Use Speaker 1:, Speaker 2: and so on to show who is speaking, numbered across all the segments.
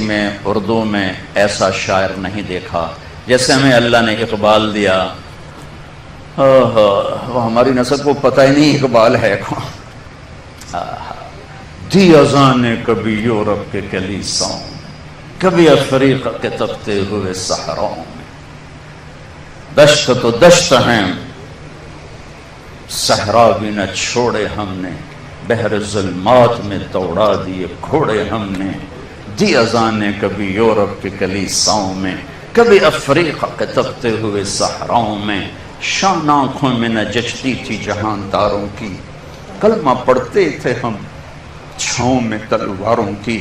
Speaker 1: میں اردو میں ایسا شاعر نہیں دیکھا جیسے ہمیں اللہ نے اقبال دیا۔ وہ ہماری نسل کو پتہ ہی نہیں اقبال ہے کون۔ دی اذان کبھی یورپ کے کلیساؤں میں، کبھی افریقہ کے تپتے ہوئے صحراؤں میں، دشت تو دشت ہیں صحرا بھی نہ چھوڑے ہم نے، بحر ظلمات میں دوڑا دیے گھوڑے ہم نے۔ دی اذانیں کبھی یورپ کے کلیساؤں میں، کبھی افریقہ کے تپتے ہوئے صحراؤں میں، شان آنکھوں میں نہ جچتی تھی جہان تاروں کی، کلمہ پڑھتے تھے ہم چھاؤں میں تلواروں کی،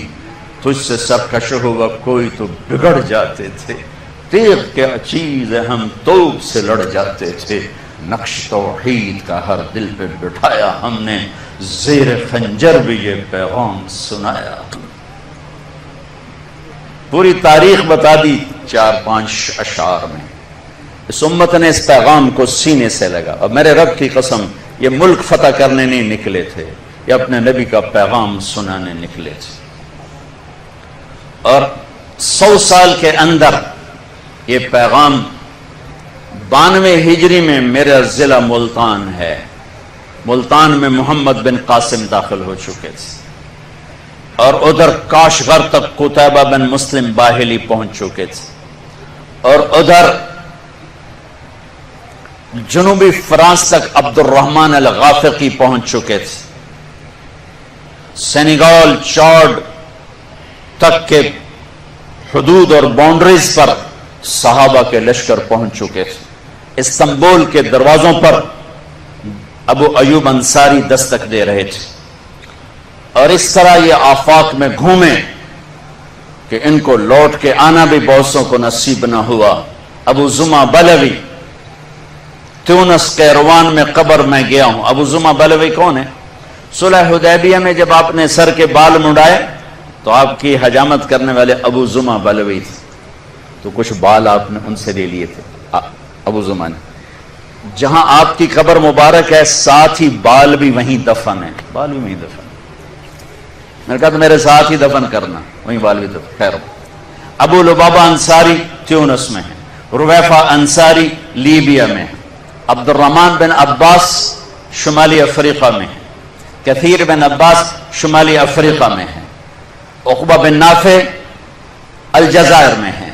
Speaker 1: تجھ سے سب کش ہوا کوئی تو بگڑ جاتے تھے، تیغ کیا چیز ہے ہم توپ سے لڑ جاتے تھے، نقش توحید کا ہر دل پہ بٹھایا ہم نے، زیر خنجر بھی یہ پیغام سنایا۔ پوری تاریخ بتا دی 4-5 اشعار میں۔ اس امت نے اس پیغام کو سینے سے لگا، اور میرے رب کی قسم یہ ملک فتح کرنے نہیں نکلے تھے، یہ اپنے نبی کا پیغام سنانے نکلے تھے۔ اور 100 سال کے اندر یہ پیغام 92 ہجری میں میرا ضلع ملتان ہے، ملتان میں محمد بن قاسم داخل ہو چکے تھے، اور ادھر کاشغر تک قتیبہ بن مسلم باہلی پہنچ چکے تھے، اور ادھر جنوبی فرانس تک عبد الرحمن الغافقی پہنچ چکے تھے، سینیگال چاڈ تک کے حدود اور باؤنڈریز پر صحابہ کے لشکر پہنچ چکے تھے، استنبول کے دروازوں پر ابو ایوب انصاری دستک دے رہے تھے، اور اس طرح یہ آفاق میں گھومے کہ ان کو لوٹ کے آنا بھی بہتوں کو نصیب نہ ہوا۔ ابو زمع بلوی تیونس قیروان میں قبر میں گیا ہوں۔ ابو زمع بلوی کون ہے؟ صلح حدیبیہ میں جب آپ نے سر کے بال منڈائے تو آپ کی حجامت کرنے والے ابو زمع بلوی تھے، تو کچھ بال آپ نے ان سے لے لیے تھے ابو زمع نے۔ جہاں آپ کی قبر مبارک ہے ساتھ ہی بال بھی وہیں دفن ہے، بال بھی وہیں دفن ہے۔ میں نے کہا تو میرے ساتھ ہی دفن کرنا، وہیں بال بھی دفن۔ خیر، ابو لبابہ انصاری تیونس میں ہے، رویفہ انصاری لیبیا میں ہے، عبد الرحمن بن عباس شمالی افریقہ میں ہے، کثیر بن عباس شمالی افریقہ میں ہے، عقبہ بن نافع الجزائر میں ہے،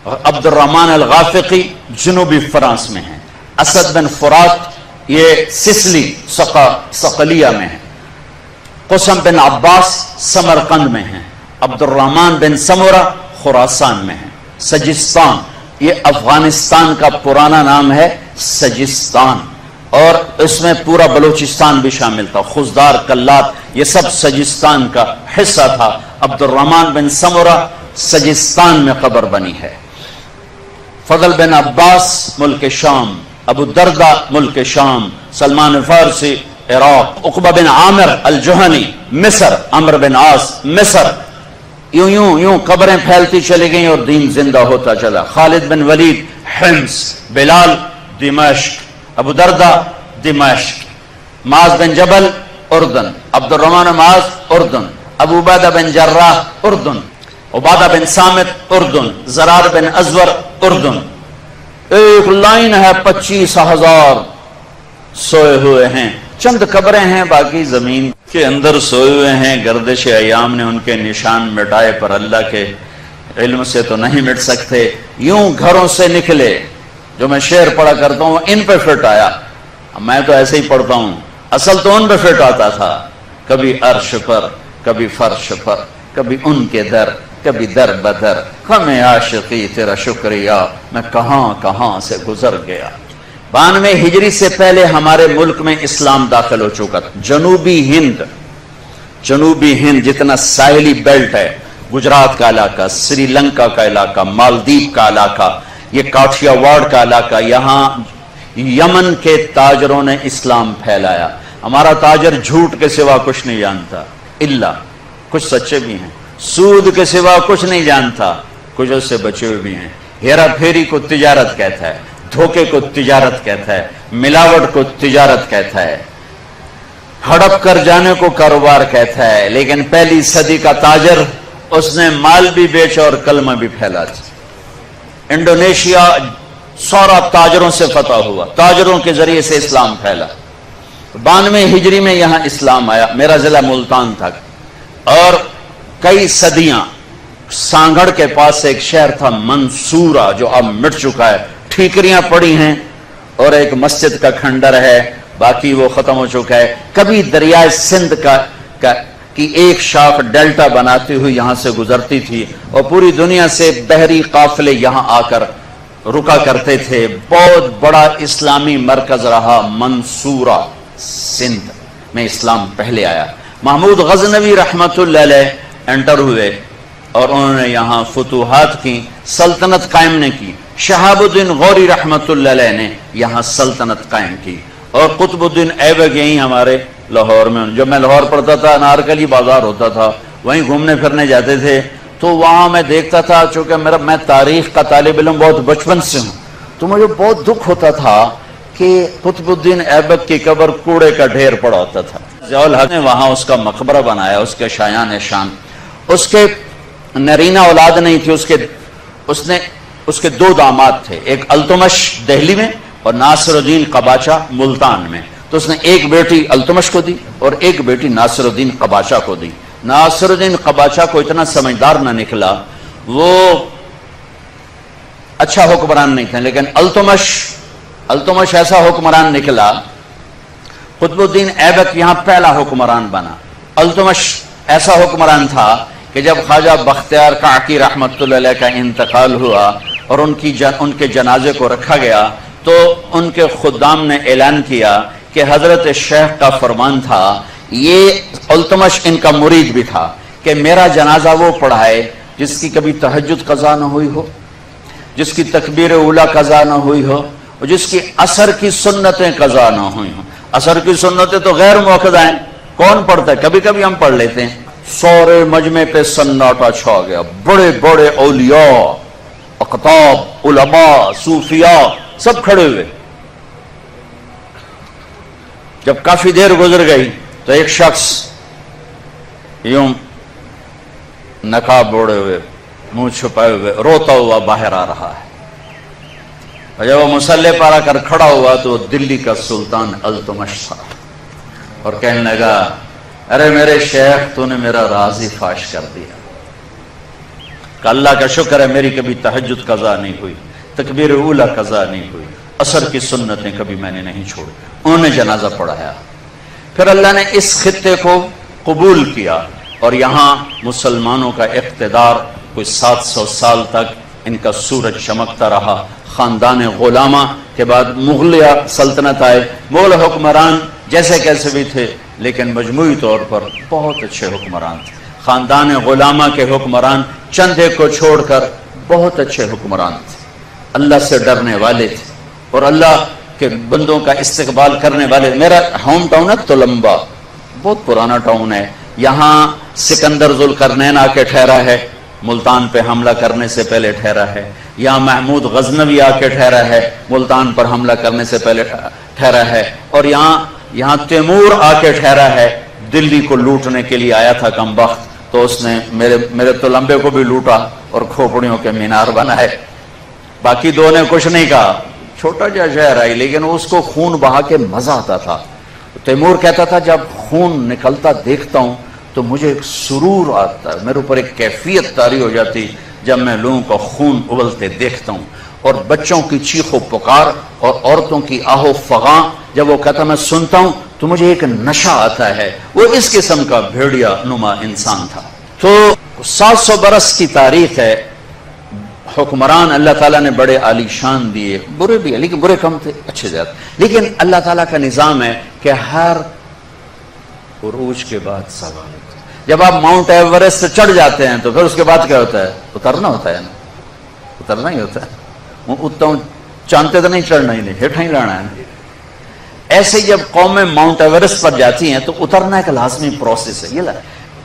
Speaker 1: عبد الرحمن الغافقی جنوبی فرانس میں ہے، اسد بن فرات یہ سسلی صقلیہ میں ہے، قسم بن عباس سمرقند میں ہے، عبد الرحمن بن سمورہ خراسان میں ہے، سجستان یہ افغانستان کا پرانا نام ہے سجستان، اور اس میں پورا بلوچستان بھی شامل تھا، خزدار کلات یہ سب سجستان کا حصہ تھا۔ عبد الرحمن بن سمورہ سجستان میں قبر بنی ہے۔ فضل بن عباس ملک شام، ابو الدرداء ملک شام، سلمان فارسی عراق، عقبہ بن عامر الجہنی مصر، عمرو بن عاص مصر۔ یوں قبریں پھیلتی چلی گئیں اور دین زندہ ہوتا چلا۔ خالد بن ولید حمص، بلال دمشق، ابو درداء دمشق، معاذ بن جبل اردن، عبد الرحمن معاذ اردن، ابو عبیدہ بن جراح اردن، عبادہ بن صامت اردن، زرار بن ازور اردن۔ ایک لائن ہے 25,000 سوئے ہوئے ہیں، چند قبریں ہیں باقی زمین کے اندر سوئے ہوئے ہیں، گردش ایام نے ان کے نشان مٹائے پر اللہ کے علم سے تو نہیں مٹ سکتے۔ یوں گھروں سے نکلے، جو میں شعر پڑھا کرتا ہوں ان پہ فٹ آیا، میں تو ایسے ہی پڑھتا ہوں، اصل تو ان پہ فٹ آتا تھا، کبھی عرش پر کبھی فرش پر، کبھی ان کے در کبھی در بدر، ہمیں عاشقی تیرا شکریہ، میں کہاں سے گزر گیا۔ 92 ہجری سے پہلے ہمارے ملک میں اسلام داخل ہو چکا تھا۔ جنوبی ہند جتنا ساحلی بیلٹ ہے، گجرات کا علاقہ، سری لنکا کا علاقہ، مالدیپ کا علاقہ، یہ کاٹھیا واڑ کا علاقہ، یہاں یمن کے تاجروں نے اسلام پھیلایا۔ ہمارا تاجر جھوٹ کے سوا کچھ نہیں جانتا، الا کچھ سچے بھی ہیں، سود کے سوا کچھ نہیں جانتا، کچھ اس سے بچے ہوئے بھی ہیں۔ ہیرا پھیری کو تجارت کہتا ہے، دھوکے کو تجارت کہتا ہے، ملاوٹ کو تجارت کہتا ہے، ہڑپ کر جانے کو کاروبار کہتا ہے، لیکن پہلی صدی کا تاجر اس نے مال بھی بیچا اور کلمہ بھی پھیلا دیا۔ انڈونیشیا سورا تاجروں سے فتح ہوا، تاجروں کے ذریعے سے اسلام پھیلا۔ 92 ہجری میں یہاں اسلام آیا۔ میرا ضلع ملتان تھا اور کئی صدیاں سانگڑ کے پاس ایک شہر تھا منصورہ، جو اب مٹ چکا ہے، ٹھیکریاں پڑی ہیں اور ایک مسجد کا کھنڈر ہے، باقی وہ ختم ہو چکا ہے۔ کبھی دریائے سندھ کی ایک شاخ ڈیلٹا بناتی ہوئی یہاں سے گزرتی تھی اور پوری دنیا سے بحری قافلے یہاں آ کر رکا کرتے تھے۔ بہت بڑا اسلامی مرکز رہا منصورہ، سندھ میں اسلام پہلے آیا۔ محمود غزنوی رحمت اللہ علیہ انٹر ہوئے اور انہوں نے یہاں فتوحات کی، سلطنت قائم نے کی۔ شہاب الدین غوری رحمت اللہ علیہ نے یہاں سلطنت قائم کی، اور قطب الدین ایبک یہیں ہمارے لاہور میں، جب میں لاہور پڑھتا تھا انارکلی بازار ہوتا تھا، وہیں گھومنے پھرنے جاتے تھے، تو وہاں میں دیکھتا تھا، چونکہ میں تاریخ کا طالب علم بہت بچپن سے ہوں، تو مجھے بہت دکھ ہوتا تھا کہ قطب الدین ایبک کی قبر کوڑے کا ڈھیر پڑا ہوتا تھا۔ ضیاء الحق نے وہاں اس کا مقبرہ بنایا، اس کے شایان شان۔ اس کے نرینہ اولاد نہیں تھی، اس کے 2 داماد تھے، ایک التمش دہلی میں اور ناصر الدین قباچہ ملتان میں۔ تو اس نے ایک بیٹی التمش کو دی اور ایک بیٹی ناصر الدین قباچہ کو دی۔ ناصر الدین قباچہ کو اتنا سمجھدار نہ نکلا، وہ اچھا حکمران نہیں تھے، لیکن التمش ایسا حکمران نکلا۔ قطب الدین ایبک یہاں پہلا حکمران بنا۔ التمش ایسا حکمران تھا کہ جب خواجہ بختیار کاکی رحمت اللہ علیہ کا انتقال ہوا اور ان کے جنازے کو رکھا گیا، تو ان کے خدام نے اعلان کیا کہ حضرت شیخ کا فرمان تھا، یہ التمش ان کا مرید بھی تھا، کہ میرا جنازہ وہ پڑھائے جس کی کبھی تہجد قضا نہ ہوئی ہو، جس کی تکبیر اولیٰ قضا نہ ہوئی ہو، اور جس کی عصر کی سنتیں قضا نہ ہوئی ہوں۔ عصر کی سنتیں تو غیر موقع ہیں، کون پڑھتا ہے؟ کبھی کبھی ہم پڑھ لیتے ہیں۔ سورے مجمع پہ سناٹا چھا گیا، بڑے بڑے اولیاء، اقطاب، علماء، صوفیاء سب کھڑے ہوئے۔ جب کافی دیر گزر گئی تو ایک شخص یوں نقاب اوڑے ہوئے، منہ چھپائے ہوئے، روتا ہوا باہر آ رہا ہے۔ اور جب وہ مصلی پر آ کر کھڑا ہوا تو دلی کا سلطان التمش تھا، اور کہنے لگا، ارے میرے شیخ، تو نے میرا راز ہی فاش کر دیا کہ اللہ کا شکر ہے میری کبھی تہجد قضا نہیں ہوئی، تکبیر اولیٰ قضا نہیں ہوئی، عصر کی سنتیں کبھی میں نے نہیں چھوڑی۔ انہوں نے جنازہ پڑھایا۔ پھر اللہ نے اس خطے کو قبول کیا اور یہاں مسلمانوں کا اقتدار کوئی 700 سال تک ان کا سورج چمکتا رہا۔ خاندان غلامہ کے بعد مغلیہ سلطنت آئے، مغل حکمران جیسے کیسے بھی تھے، لیکن مجموعی طور پر بہت اچھے حکمران تھے۔ خاندان غلامہ کے حکمران چند ایک کو چھوڑ کر بہت اچھے حکمران تھے، اللہ سے ڈرنے والے تھے اور اللہ کے بندوں کا استقبال کرنے والے۔ میرا ہوم ٹاؤن ہے تلمبا، بہت پرانا ٹاؤن ہے، یہاں سکندر ذوالقرنین آ کے ٹھہرا ہے، ملتان پہ حملہ کرنے سے پہلے ٹھہرا ہے۔ یہاں محمود غزنوی آ کے ٹھہرا ہے، ملتان پر حملہ کرنے سے پہلے ٹھہرا ہے۔ اور یہاں تیمور آ کے ٹھہرا ہے، دلی کو لوٹنے کے لیے آیا تھا کم بخت، تو اس نے میرے تلمبے کو بھی لوٹا اور کھوپڑیوں کے مینار بنائے۔ باقی 2 نے کچھ نہیں کہا، چھوٹا جا شہر آئی، لیکن اس کو خون بہا کے مزہ آتا تھا۔ تیمور کہتا تھا جب خون نکلتا دیکھتا ہوں تو مجھے ایک سرور آتا ہے، میرے اوپر ایک کیفیت طاری ہو جاتی جب میں لوگوں کا خون ابلتے دیکھتا ہوں، اور بچوں کی چیخ و پکار اور عورتوں کی آہ و فغاں جب وہ کہتا میں سنتا ہوں تو مجھے ایک نشہ آتا ہے۔ وہ اس قسم کا بھیڑیا نما انسان تھا۔ تو 700 برس کی تاریخ ہے۔ حکمران اللہ تعالیٰ نے بڑے عالی شان دیے، برے بھی، لیکن برے کم تھے، اچھے زیادہ۔ لیکن اللہ تعالیٰ کا نظام ہے کہ ہر عروج کے بعد سوال ہوتا ہے۔ جب آپ ماؤنٹ ایورسٹ سے چڑھ جاتے ہیں تو پھر اس کے بعد کیا ہوتا ہے؟ اترنا ہوتا ہے نا، اترنا ہی ہوتا ہے۔ وہ اتنا چاندتے تو نہیں چڑھنا ہی نہیں، ہٹا ہی رہنا ہے نا۔ ایسے ہی جب قومیں ماؤنٹ ایورسٹ پر جاتی ہیں تو اترنا ایک لازمی پروسیس ہے۔ یہ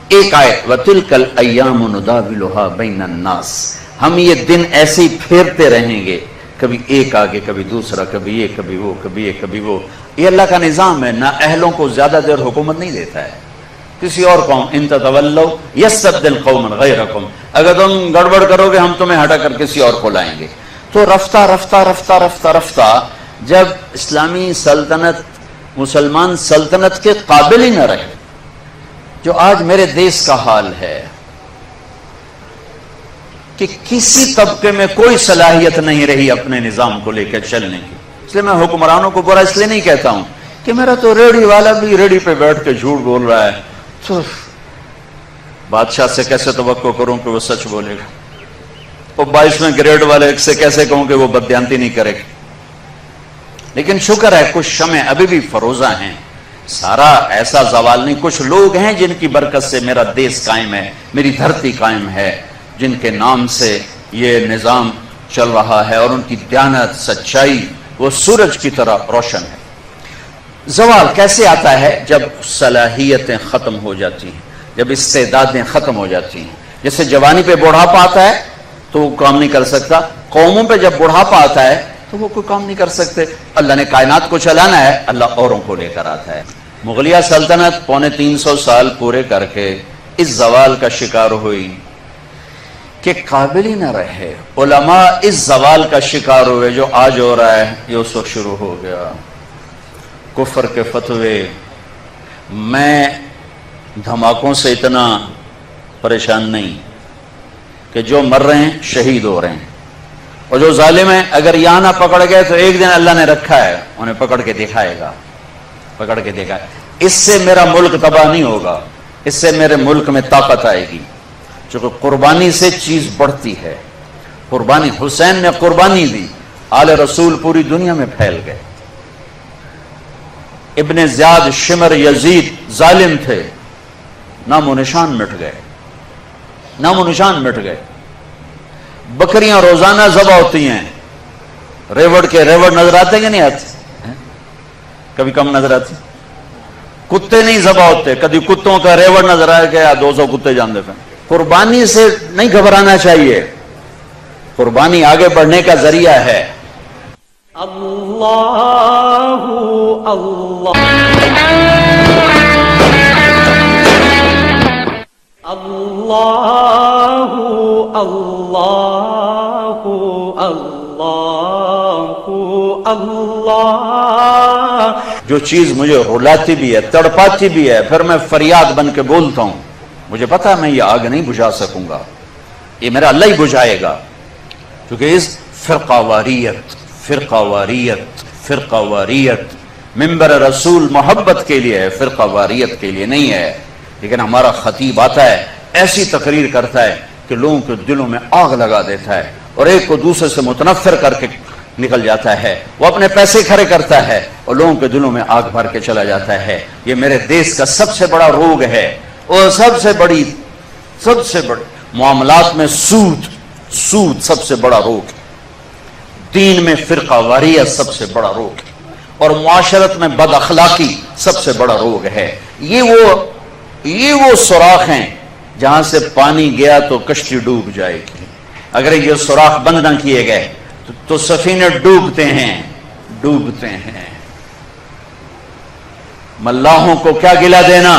Speaker 1: ایک آیت وَتِلْكَ الْأَيَّامُ نُدَاوِلُهَا بَيْنَ النَّاسِ، ہم یہ دن ایسے ہی پھیرتے رہیں گے، کبھی ایک آگے کبھی دوسرا، کبھی یہ کبھی وہ، کبھی یہ کبھی وہ۔ یہ اللہ کا نظام ہے، نہ اہلوں کو زیادہ دیر حکومت نہیں دیتا ہے، کسی اور قوم، ان تتولوا یستبدل قوما غیرکم، اگر تم گڑبڑ کرو گے ہم تمہیں ہٹا کر کسی اور کو لائیں گے۔ تو رفتہ رفتہ رفتہ رفتہ رفتہ جب اسلامی سلطنت مسلمان سلطنت کے قابل ہی نہ رہے، جو آج میرے دیش کا حال ہے کہ کسی طبقے میں کوئی صلاحیت نہیں رہی اپنے نظام کو لے کر چلنے کی۔ اس لیے میں حکمرانوں کو برا اس لیے نہیں کہتا ہوں کہ میرا تو ریڑھی والا بھی ریڑھی پہ بیٹھ کے جھوٹ بول رہا ہے، تو بادشاہ سے کیسے توقع کروں کہ وہ سچ بولے گا، وہ 22ویں گریڈ والے سے کیسے کہوں کہ وہ بددیانتی نہیں کرے گا۔ لیکن شکر ہے کچھ شمع ابھی بھی فروزہ ہیں، سارا ایسا زوال نہیں، کچھ لوگ ہیں جن کی برکت سے میرا دیش قائم ہے، میری دھرتی قائم ہے، جن کے نام سے یہ نظام چل رہا ہے، اور ان کی دیانت سچائی وہ سورج کی طرح روشن ہے۔ زوال کیسے آتا ہے؟ جب صلاحیتیں ختم ہو جاتی ہیں، جب استعدادیں ختم ہو جاتی ہیں۔ جیسے جوانی پہ بڑھاپا آتا ہے تو وہ کام نہیں کر سکتا، قوموں پہ جب بڑھاپا آتا ہے تو وہ کوئی کام نہیں کر سکتے۔ اللہ نے کائنات کو چلانا ہے، اللہ اوروں کو لے کر آتا ہے۔ مغلیہ سلطنت 350 سال پورے کر کے اس زوال کا شکار ہوئی کہ قابل ہی نہ رہے۔ علماء اس زوال کا شکار ہوئے جو آج ہو رہا ہے، یہ اس وقت شروع ہو گیا۔ کفر کے فتوے، میں دھماکوں سے اتنا پریشان نہیں کہ جو مر رہے ہیں شہید ہو رہے ہیں، اور جو ظالم ہیں اگر یہاں نہ پکڑ گئے تو ایک دن اللہ نے رکھا ہے انہیں پکڑ کے دکھائے گا، پکڑ کے دکھائے۔ اس سے میرا ملک تباہ نہیں ہوگا، اس سے میرے ملک میں طاقت آئے گی، چونکہ قربانی سے چیز بڑھتی ہے۔ قربانی، حسین نے قربانی دی، آل رسول پوری دنیا میں پھیل گئے۔ ابن زیاد، شمر، یزید ظالم تھے، نام و نشان مٹ گئے، نام و نشان مٹ گئے۔ بکریاں روزانہ ذبح ہوتی ہیں، ریوڑ کے ریوڑ نظر آتے کہ نہیں آتے؟ کبھی کم نظر آتے۔ کتے نہیں ذبح ہوتے، کبھی کتوں کا ریوڑ نظر آئے گیا 200 کتے جان دے۔ قربانی سے نہیں گھبرانا چاہیے، قربانی آگے بڑھنے کا ذریعہ ہے۔
Speaker 2: اللہ اللہ اللہ اللہ اللہ اللہ۔
Speaker 1: جو چیز مجھے رلاتی بھی ہے، تڑپاتی بھی ہے، پھر میں فریاد بن کے بولتا ہوں، مجھے پتا ہے میں یہ آگ نہیں بجھا سکوں گا، یہ میرا اللہ ہی بجھائے گا، کیونکہ اس فرقہ واریت فرقہ واریت فرقہ واریت منبر رسول محبت کے لیے ہے، فرقہ واریت کے لیے نہیں ہے۔ لیکن ہمارا خطیب آتا ہے، ایسی تقریر کرتا ہے کہ لوگوں کے دلوں میں آگ لگا دیتا ہے، اور ایک کو دوسرے سے متنفر کر کے نکل جاتا ہے، وہ اپنے پیسے کھڑے کرتا ہے اور لوگوں کے دلوں میں آگ بھر کے چلا جاتا ہے۔ یہ میرے دیش کا سب سے بڑا روگ ہے، اور سب سے بڑی معاملات میں سود سب سے بڑا روگ ہے، دین میں فرقہ واریت سب سے بڑا روگ ہے، اور معاشرت میں بد اخلاقی سب سے بڑا روگ ہے۔ یہ وہ سوراخ ہیں جہاں سے پانی گیا تو کشتی ڈوب جائے گی، اگر یہ سوراخ بند نہ کیے گئے تو سفینے ڈوبتے ہیں۔ ملاحوں کو کیا گلا دینا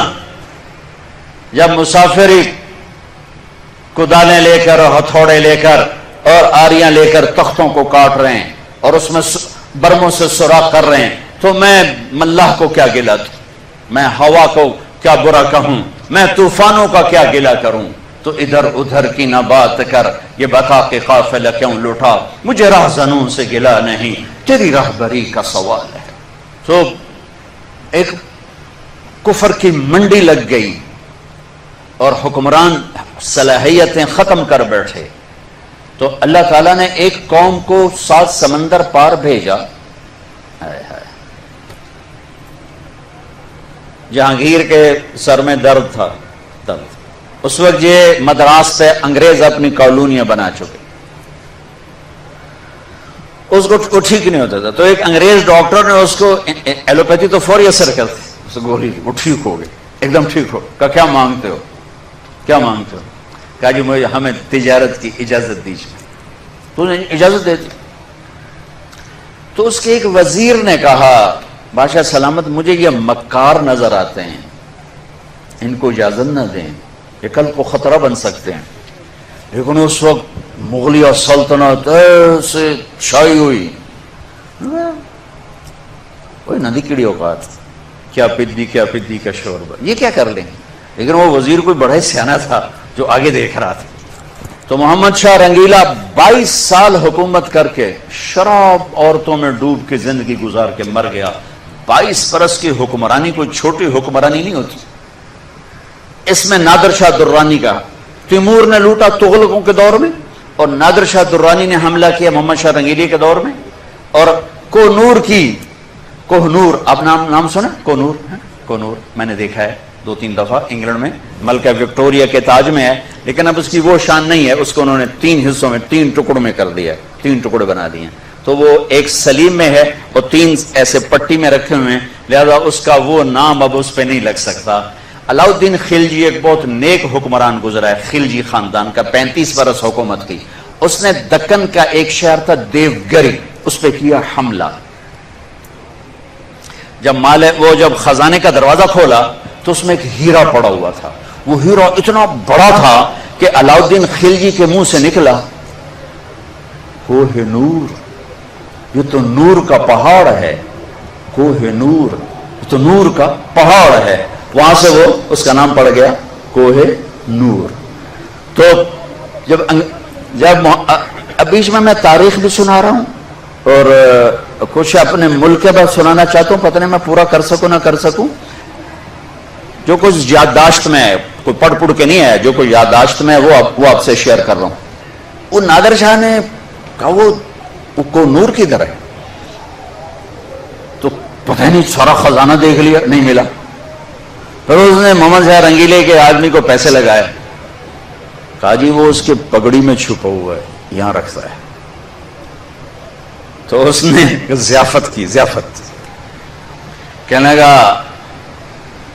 Speaker 1: جب مسافری کدالیں لے کر اور ہتھوڑے لے کر اور آریاں لے کر تختوں کو کاٹ رہے ہیں اور اس میں برموں سے سوراخ کر رہے ہیں، تو میں ملاح کو کیا گلا دوں، میں ہوا کو کیا برا کہوں، میں طوفانوں کا کیا گلا کروں؟ تو ادھر ادھر کی نہ بات کر، یہ بتا کہ قافلہ کیوں لوٹا، مجھے راہزنوں سے گلا نہیں، تیری راہبری کا سوال ہے۔ تو ایک کفر کی منڈی لگ گئی اور حکمران صلاحیتیں ختم کر بیٹھے، تو اللہ تعالیٰ نے ایک قوم کو 7 سمندر پار بھیجا۔ جہانگیر کے سر میں درد تھا، اس وقت یہ مدراس پہ انگریز اپنی کالونیاں بنا چکے، اس کو ٹھیک نہیں ہوتا تھا، تو ایک انگریز ڈاکٹر نے اس کو، ایلوپیتھی تو فوری اثر کرتی، اس کو گولی وہ ٹھیک ہو گئی، ایک دم ٹھیک ہو۔ کہا کیا مانگتے ہو؟ کہا جی مجھے ہمیں تجارت کی اجازت دیجیے۔ تو نے اجازت دے دی۔ تو اس کے ایک وزیر نے کہا، بادشاہ سلامت، مجھے یہ مکار نظر آتے ہیں، ان کو اجازت نہ دیں، یہ کل کو خطرہ بن سکتے ہیں۔ لیکن اس وقت مغلیہ سلطنت ایسے چھائی ہوئی، کوئی ندی کیڑی اوقات، کیا پدی کا شوربہ، یہ کیا کر لیں گے؟ لیکن وہ وزیر کوئی بڑا ہی سیانا تھا جو آگے دیکھ رہا تھا۔ تو محمد شاہ رنگیلا 22 سال حکومت کر کے شراب عورتوں میں ڈوب کے زندگی گزار کے مر گیا۔ 22 برس کی حکمرانی کوئی چھوٹی حکمرانی نہیں ہوتی۔ اس میں نادر شاہ درانی کا، تیمور نے لوٹا تغلقوں کے دور میں، اور نادر شاہ درانی نے حملہ کیا محمد شاہ رنگیلی کے دور میں، اور کوہنور، آپ نام سنا؟ کوہنور میں نے دیکھا ہے 2-3 دفعہ انگلینڈ میں، ملکہ وکٹوریا کے تاج میں ہے، لیکن اب اس کی وہ شان نہیں ہے، اس کو انہوں نے 3 حصوں میں 3 ٹکڑوں میں کر دیا ہے، 3 ٹکڑے بنا دیے ہیں۔ تو وہ ایک سلیم میں ہے اور 3 ایسے پٹی میں رکھے ہوئے ہیں، لہذا اس کا وہ نام اب اس پہ نہیں لگ سکتا۔ علاؤالدین خلجی ایک بہت نیک حکمران گزرا ہے، خلجی خاندان کا، 35 برس حکومت کی۔ اس نے دکن کا ایک شہر تھا دیوگری، اس پہ کیا حملہ۔ جب خزانے کا دروازہ کھولا تو اس میں ایک ہیرا پڑا ہوا تھا، وہ ہیرا اتنا بڑا تھا کہ علاؤالدین خلجی کے منہ سے نکلا، کوہ نور، یہ تو نور کا پہاڑ ہے، کوہ نور، یہ تو نور کا پہاڑ ہے۔ وہاں سے وہ اس کا نام پڑ گیا کوہ نور۔ تو جب بیچ میں تاریخ بھی سنا رہا ہوں اور کچھ اپنے ملک کے بعد سنانا چاہتا ہوں، پتہ نہیں میں پورا کر سکوں نہ کر سکوں۔ جو کچھ یادداشت میں ہے، کوئی پڑھ کے نہیں ہے، جو کچھ یادداشت میں ہے وہ آپ سے شیئر کر رہا ہوں۔ وہ نادر شاہ نے کہا وہ کو نور کدھر ہے؟ تو پتہ نہیں، سارا خزانہ دیکھ لیا، نہیں ملا۔ پھر اس نے محمد شاہ رنگیلے کے آدمی کو پیسے لگائے، کہا جی وہ اس کے پگڑی میں چھپا ہوا ہے، یہاں رکھتا ہے۔ تو اس نے ضیافت کی، کہنے لگا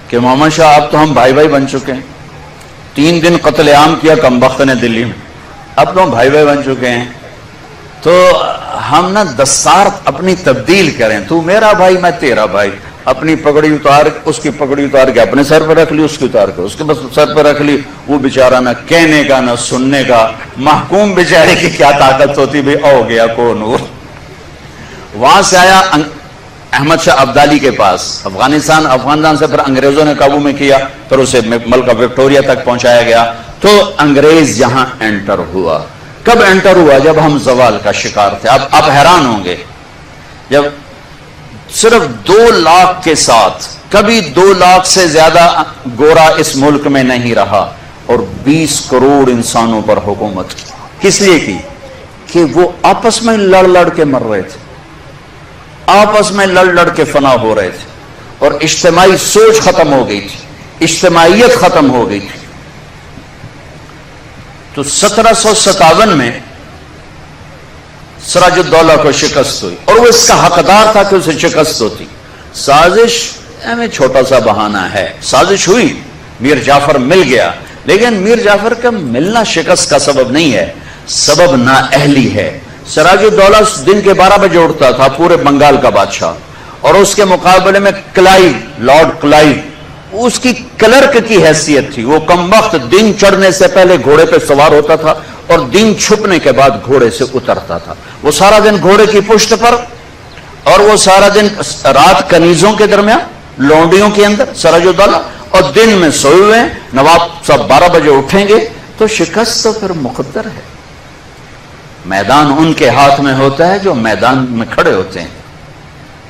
Speaker 1: کہ محمد شاہ اب تو ہم بھائی بن چکے ہیں، 3 دن قتل عام کیا کمبخت نے دلی میں، اب تو ہم بھائی بن چکے ہیں، تو ہم نا دستار اپنی تبدیل کریں، تو میرا بھائی میں تیرا بھائی، اپنی پگڑی اتار، اس کی پگڑی اتار کے اپنے سر پہ رکھ لی، اس کی اتار کے اس کے بس سر پہ رکھ لی۔ وہ بیچارہ نہ کہنے کا نہ سننے کا، محکوم بیچارے کی کیا طاقت ہوتی بھی، او گیا کو نور۔ وہاں سے آیا احمد شاہ ابدالی کے پاس، افغانستان سے پھر انگریزوں نے قابو میں کیا، پھر اسے ملکہ وکٹوریا تک پہنچایا گیا۔ تو انگریز یہاں انٹر ہوا۔ کب انٹر ہوا؟ جب ہم زوال کا شکار تھے۔ اب آپ حیران ہوں گے، جب صرف 2 لاکھ کے ساتھ، کبھی 2 لاکھ سے زیادہ گورا اس ملک میں نہیں رہا، اور 20 کروڑ انسانوں پر حکومت کی۔ کس لیے کی؟ کہ وہ آپس میں لڑ کے مر رہے تھے، آپس میں لڑ کے فنا ہو رہے تھے، اور اجتماعی سوچ ختم ہو گئی تھی، اجتماعیت ختم ہو گئی تھی۔ تو 1757 میں سراج الدولہ کو شکست ہوئی، اور وہ اس کا حقدار تھا کہ اسے شکست ہوتی۔ سازش میں چھوٹا سا بہانہ ہے، سازش ہوئی، میر جعفر مل گیا، لیکن میر جعفر کا ملنا شکست کا سبب نہیں ہے، سبب نااہلی ہے۔ سراج الدولہ دن کے 12 بجے اٹھتا تھا، پورے بنگال کا بادشاہ، اور اس کے مقابلے میں لارڈ کلائیو، اس کی کلرک کی حیثیت تھی۔ وہ کمبخت دن چڑھنے سے پہلے گھوڑے پہ سوار ہوتا تھا، اور دن چھپنے کے بعد گھوڑے سے اترتا تھا۔ وہ سارا دن گھوڑے کی پشت پر، اور وہ سارا دن رات کنیزوں کے درمیان، لونڈیوں کے اندر سراج الدولہ، اور دن میں سوئے ہوئے ہیں۔ نواب صاحب 12 بجے اٹھیں گے تو شکست تو پھر مقدر ہے۔ میدان ان کے ہاتھ میں ہوتا ہے جو میدان میں کھڑے ہوتے ہیں۔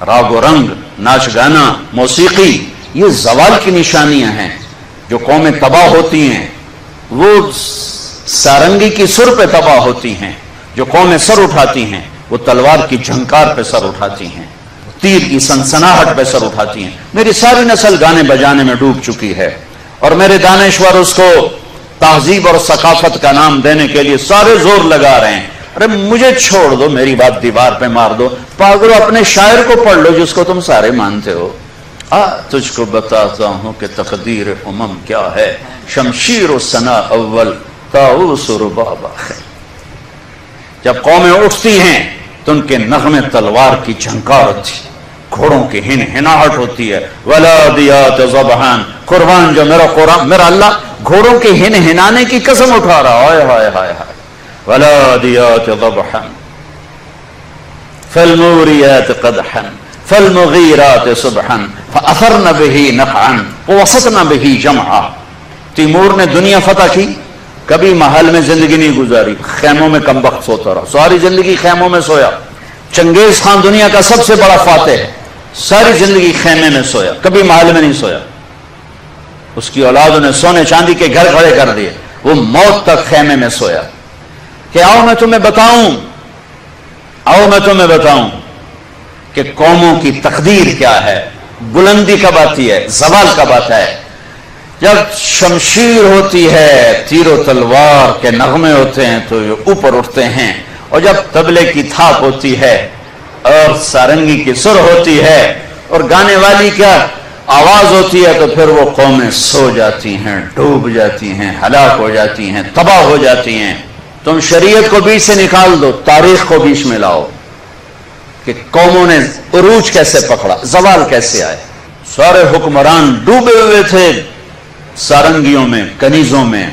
Speaker 1: راگ و رنگ، ناچ گانا، موسیقی، یہ زوال کی نشانیاں ہیں۔ جو قومیں تباہ ہوتی ہیں وہ سارنگی کی سر پہ تباہ ہوتی ہیں، جو قومیں سر اٹھاتی ہیں وہ تلوار کی جھنکار پہ سر اٹھاتی ہیں، تیر کی سنسناہٹ پہ سر اٹھاتی ہیں۔ میری ساری نسل گانے بجانے میں ڈوب چکی ہے، اور میرے دانشور اس کو تہذیب اور ثقافت کا نام دینے کے لیے سارے زور لگا رہے ہیں۔ ارے مجھے چھوڑ دو، میری بات دیوار پہ مار دو، پاگلو اپنے شاعر کو پڑھ لو جس کو تم سارے مانتے ہو۔ تجھ کو بتاتا ہوں کہ تقدیر امم کیا ہے، شمشیر و ثنا اول طاؤس و رباب آخر۔ جب قومیں اٹھتی ہیں تو ان کے نغمے تلوار کی جھنکار ہوتی، گھوڑوں کی ہنہناہٹ ہوتی ہے، ولادیات ذبحان قربان جو میرا قرآن، میرا اللہ گھوڑوں کے ہن ہنانے کی قسم اٹھا رہا، ہائے ہائے ہائے ہائے، والعادیات ضبحا فالموریات قدحا فالمغیرات صبحا فاثرن به نقعا ووسطن به جمعا۔ تیمور نے دنیا فتح کی، کبھی محل میں زندگی نہیں گزاری، خیموں میں کم وقت سوتا رہا، ساری زندگی خیموں میں سویا۔ چنگیز خان دنیا کا سب سے بڑا فاتح ہے، ساری زندگی خیمے میں سویا، کبھی محل میں نہیں سویا۔ اس کی اولاد نے سونے چاندی کے گھر کھڑے کر دیے، وہ موت تک خیمے میں سویا۔ کہ آؤ میں تمہیں بتاؤں، آؤ میں تمہیں بتاؤں کہ قوموں کی تقدیر کیا ہے، بلندی کب آتی ہے، زوال کب آتا ہے۔ جب شمشیر ہوتی ہے، تیر و تلوار کے نغمے ہوتے ہیں تو یہ اوپر اٹھتے ہیں، اور جب طبلے کی تھاپ ہوتی ہے اور سارنگی کی سر ہوتی ہے اور گانے والی کیا آواز ہوتی ہے، تو پھر وہ قومیں سو جاتی ہیں، ڈوب جاتی ہیں، ہلاک ہو جاتی ہیں، تباہ ہو جاتی ہیں۔ تم شریعت کو بیچ سے نکال دو، تاریخ کو بیچ میں لاؤ کہ قوموں نے عروج کیسے پکڑا، زوال کیسے آئے۔ سارے حکمران ڈوبے ہوئے تھے سارنگیوں میں، کنیزوں میں،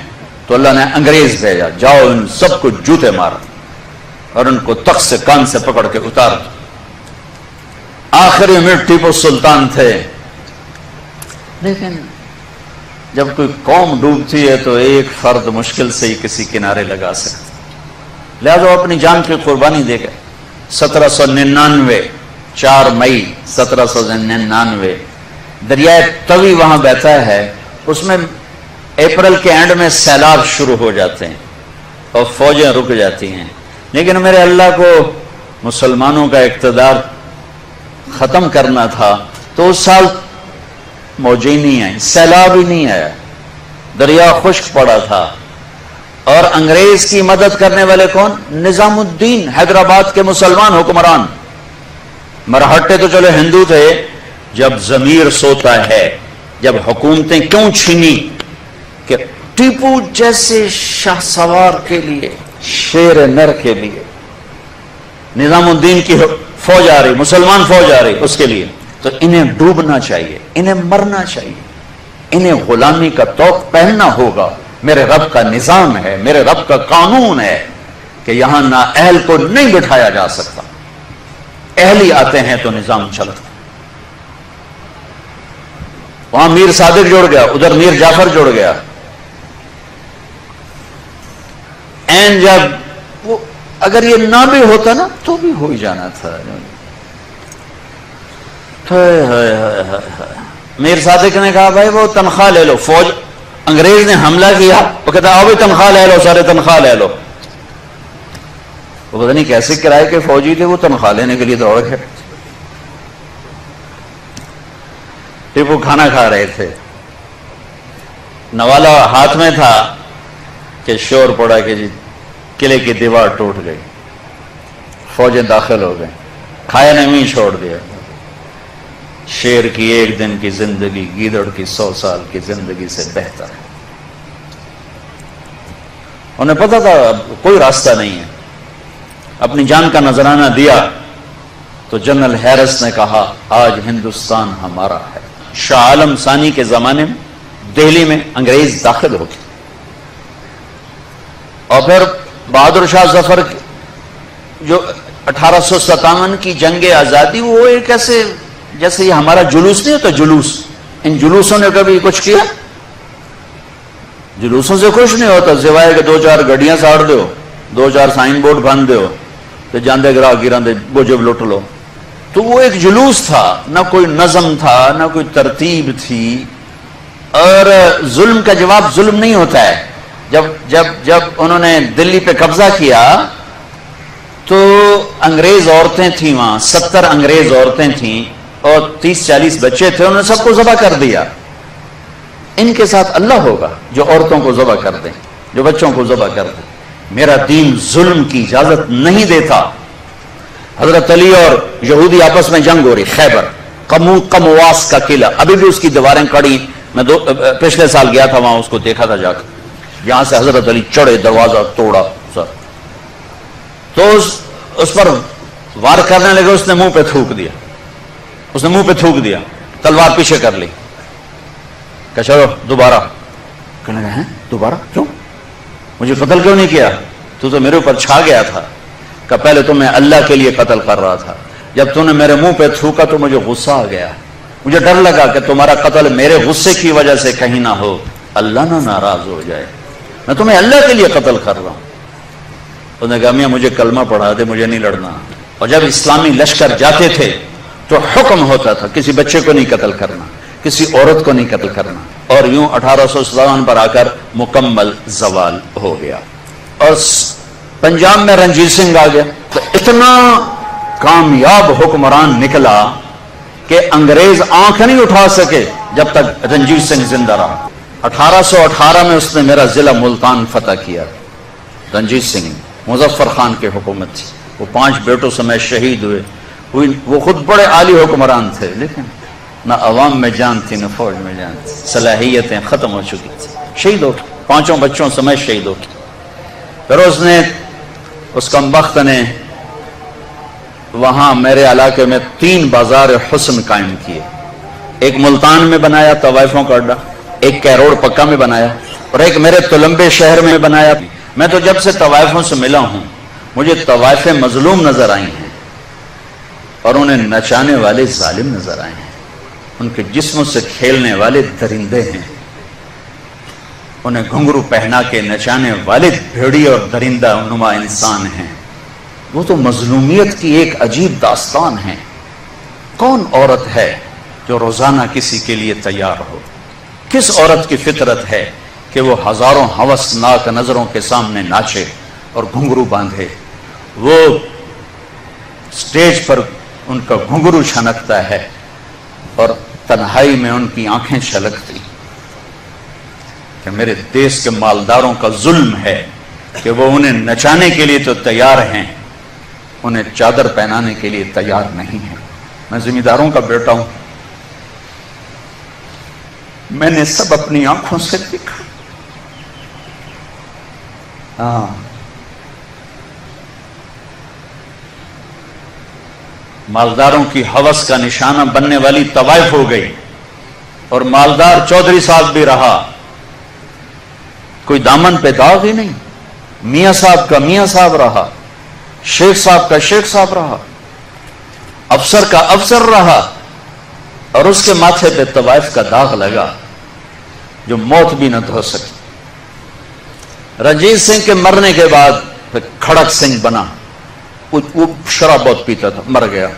Speaker 1: تو اللہ نے انگریز بھیجا، جاؤ ان سب کو جوتے مارو اور ان کو تخت سے کان سے پکڑ کے اتار دو۔ آخری میں ٹیپو سلطان تھے، لیکن جب کوئی قوم ڈوبتی ہے تو ایک فرد مشکل سے ہی کسی کنارے لگا سکتا، لہذا اپنی جان کی قربانی دے گئے۔ 1799 4 مئی 1799 دریائے توی وہاں بہتا ہے، اس میں اپریل کے اینڈ میں سیلاب شروع ہو جاتے ہیں اور فوجیں رک جاتی ہیں، لیکن میرے اللہ کو مسلمانوں کا اقتدار ختم کرنا تھا، تو اس سال موجیں نہیں آئی، سیلاب ہی نہیں آیا، دریا خشک پڑا تھا۔ اور انگریز کی مدد کرنے والے کون؟ نظام الدین، حیدرآباد کے مسلمان حکمران۔ مرہٹے تو چلو ہندو تھے، جب ضمیر سوتا ہے، جب حکومتیں کیوں چھینی کہ ٹیپو جیسے شاہ سوار کے لیے، شیر نر کے لیے نظام الدین کی فوج آ رہی، مسلمان فوج آ رہی، اس کے لیے تو انہیں ڈوبنا چاہیے، انہیں مرنا چاہیے، انہیں غلامی کا طوق پہننا ہوگا۔ میرے رب کا نظام ہے، میرے رب کا قانون ہے کہ یہاں نااہل کو نہیں بٹھایا جا سکتا، اہلی آتے ہیں تو نظام چلتا۔ وہاں میر صادق جڑ گیا، ادھر میر جعفر جڑ گیا۔ این جب وہ اگر یہ نہ بھی ہوتا نا تو بھی ہو ہی جانا تھا۔ میر صادق نے کہا بھائی وہ تنخواہ لے لو، فوج انگریز نے حملہ کیا، وہ کہتا آؤ بھی تنخواہ لے لو، سارے تنخواہ لے لو۔ وہ پتہ نہیں کیسے کرائے کے فوجی تھے، وہ تنخواہ لینے کے لیے دوڑ گئے۔ ٹیپو کھانا کھا رہے تھے، نوالا ہاتھ میں تھا کہ شور پڑا کہ جی قلعے کی دیوار ٹوٹ گئی، فوجیں داخل ہو گئیں، کھایا نہیں چھوڑ دیا۔ شیر کی ایک دن کی زندگی گیدڑ کی 100 سال کی زندگی سے بہتر ہے۔ انہیں پتا تھا اب کوئی راستہ نہیں ہے، اپنی جان کا نذرانہ دیا تو جنرل ہیرس نے کہا آج ہندوستان ہمارا ہے۔ شاہ عالم ثانی کے زمانے میں دہلی میں انگریز داخل ہو گئے، اور پھر بہادر شاہ ظفر جو 1857 کی جنگ آزادی، وہ ایک ایسے جیسے یہ ہمارا جلوس نہیں ہوتا، جلوس، ان جلوسوں نے کبھی کچھ کیا؟ جلوسوں سے خوش نہیں ہوتا، سوائے کہ 2-4 گڈیاں ساڑ دو، 2-4 سائن بورڈ بن دو تو جاندے گراہ گراندے بوجب لٹ لو۔ تو وہ ایک جلوس تھا، نہ کوئی نظم تھا، نہ کوئی ترتیب تھی۔ اور ظلم کا جواب ظلم نہیں ہوتا ہے۔ جب انہوں نے دلی پہ قبضہ کیا تو انگریز عورتیں تھیں وہاں، 70 انگریز عورتیں تھیں اور 30-40 بچے تھے، انہوں نے سب کو ذبح کر دیا۔ ان کے ساتھ اللہ ہوگا جو عورتوں کو ذبح کر دیں، جو بچوں کو ذبح کر دیں۔ میرا دین ظلم کی اجازت نہیں دیتا۔ حضرت علی اور یہودی آپس میں جنگ ہو رہی، خیبر قمواس کا قلعہ، ابھی بھی اس کی دیواریں کڑی، میں پچھلے سال گیا تھا وہاں، اس کو دیکھا تھا جا کر۔ یہاں سے حضرت علی چڑھے، دروازہ توڑا سر، تو اس پر وار کرنے لگے، اس نے منہ پہ تھوک دیا، اس نے منہ پہ تھوک دیا، تلوار پیچھے کر لی۔ کہ چلو دوبارہ. کہنے لگا ہیں دوبارہ کیوں؟ مجھے قتل کیوں نہیں کیا؟ تو میرے اوپر چھا گیا تھا. کہ پہلے تو میں اللہ کے لیے قتل کر رہا تھا، جب تو نے میرے منہ پہ تھوکا تو مجھے غصہ آ گیا. مجھے ڈر لگا کہ تمہارا قتل میرے غصے کی وجہ سے کہیں نہ ہو، اللہ نہ ناراض ہو جائے. میں تمہیں اللہ کے لیے قتل کر رہا ہوں. انہوں نے کہا میاں مجھے کلمہ پڑھا دے، مجھے نہیں لڑنا. اور جب اسلامی لشکر جاتے تھے تو حکم ہوتا تھا کسی بچے کو نہیں قتل کرنا، کسی عورت کو نہیں قتل کرنا. اور یوں 1857 پر آ کر مکمل زوال ہو گیا. اور پنجاب میں رنجیت سنگھ آ گیا تو اتنا کامیاب حکمران نکلا کہ انگریز آنکھ نہیں اٹھا سکے جب تک رنجیت سنگھ زندہ رہا. 1818 میں اس نے میرا ضلع ملتان فتح کیا. رنجیت سنگھ مظفر خان کی حکومت تھی، وہ 5 بیٹوں سمیت شہید ہوئے. وہ خود بڑے عالی حکمران تھے، لیکن نہ عوام میں جان تھی نہ فوج میں جان تھی، صلاحیتیں ختم ہو چکی تھی. شہید ہو گئے 5 بچوں سمیت شہید ہو گئے. پھر اس کمبخت نے وہاں میرے علاقے میں 3 بازار حسن قائم کیے. ایک ملتان میں بنایا طوائفوں کا اڈا، ایک کیروڑ پکا میں بنایا، اور ایک میرے تلمبے شہر میں بنایا. میں تو جب سے طوائفوں سے ملا ہوں مجھے طوائفیں مظلوم نظر آئی ہیں اور انہیں نچانے والے ظالم نظر آئے ہیں. ان کے جسموں سے کھیلنے والے درندے ہیں، انہیں گھنگرو پہنا کے نچانے والے بھیڑی اور درندہ نما انسان ہیں. وہ تو مظلومیت کی ایک عجیب داستان ہے. کون عورت ہے جو روزانہ کسی کے لیے تیار ہو؟ کس عورت کی فطرت ہے کہ وہ ہزاروں ہوسناک نظروں کے سامنے ناچے اور گھنگرو باندھے؟ وہ سٹیج پر ان کا گھنگرو چھنکتا ہے اور تنہائی میں ان کی آنکھیں چھلکتی. کہ میرے دیس کے مالداروں کا ظلم ہے کہ وہ انہیں نچانے کے لیے تو تیار ہیں، انہیں چادر پہنانے کے لیے تیار نہیں ہیں. میں ذمہ داروں کا بیٹا ہوں، میں نے سب اپنی آنکھوں سے دیکھا. مالداروں کی ہوس کا نشانہ بننے والی طوائف ہو گئی، اور مالدار چودھری صاحب بھی رہا، کوئی دامن پہ داغ ہی نہیں. میاں صاحب کا میاں صاحب رہا، شیخ صاحب کا شیخ صاحب رہا، افسر کا افسر رہا، اور اس کے ماتھے پہ طوائف کا داغ لگا جو موت بھی نہ دھو سکی. رنجیت سنگھ کے مرنے کے بعد پھر کھڑک سنگھ بنا، وہ شراب بہت پیتا تھا، مر گیا.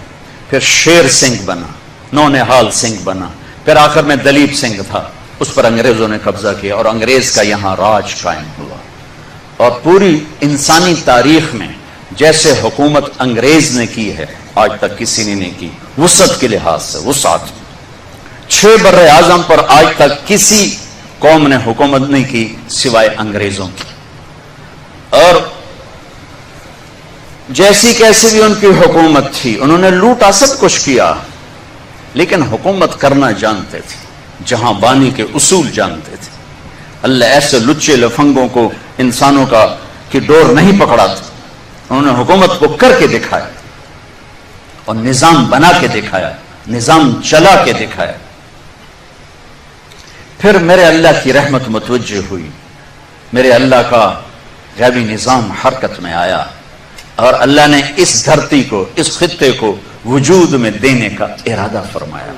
Speaker 1: پھر شیر سنگھ بنا، نونہال سنگھ بنا، پھر آخر میں دلیپ سنگھ تھا. اس پر انگریزوں نے قبضہ کیا اور انگریز کا یہاں راج قائم ہوا. اور پوری انسانی تاریخ میں جیسے حکومت انگریز نے کی ہے آج تک کسی نے نہیں کی. وسعت کے لحاظ سے وسعت 6 بر اعظم پر آج تک کسی قوم نے حکومت نہیں کی سوائے انگریزوں کی. اور جیسی کیسی بھی ان کی حکومت تھی، انہوں نے لوٹا سب کچھ کیا، لیکن حکومت کرنا جانتے تھے، جہاں بانی کے اصول جانتے تھے. اللہ ایسے لچے لفنگوں کو انسانوں کی ڈور نہیں پکڑاتا. انہوں نے حکومت کو کر کے دکھایا اور نظام بنا کے دکھایا، نظام چلا کے دکھایا. پھر میرے اللہ کی رحمت متوجہ ہوئی، میرے اللہ کا غیبی نظام حرکت میں آیا، اور اللہ نے اس دھرتی کو، اس خطے کو وجود میں دینے کا ارادہ فرمایا.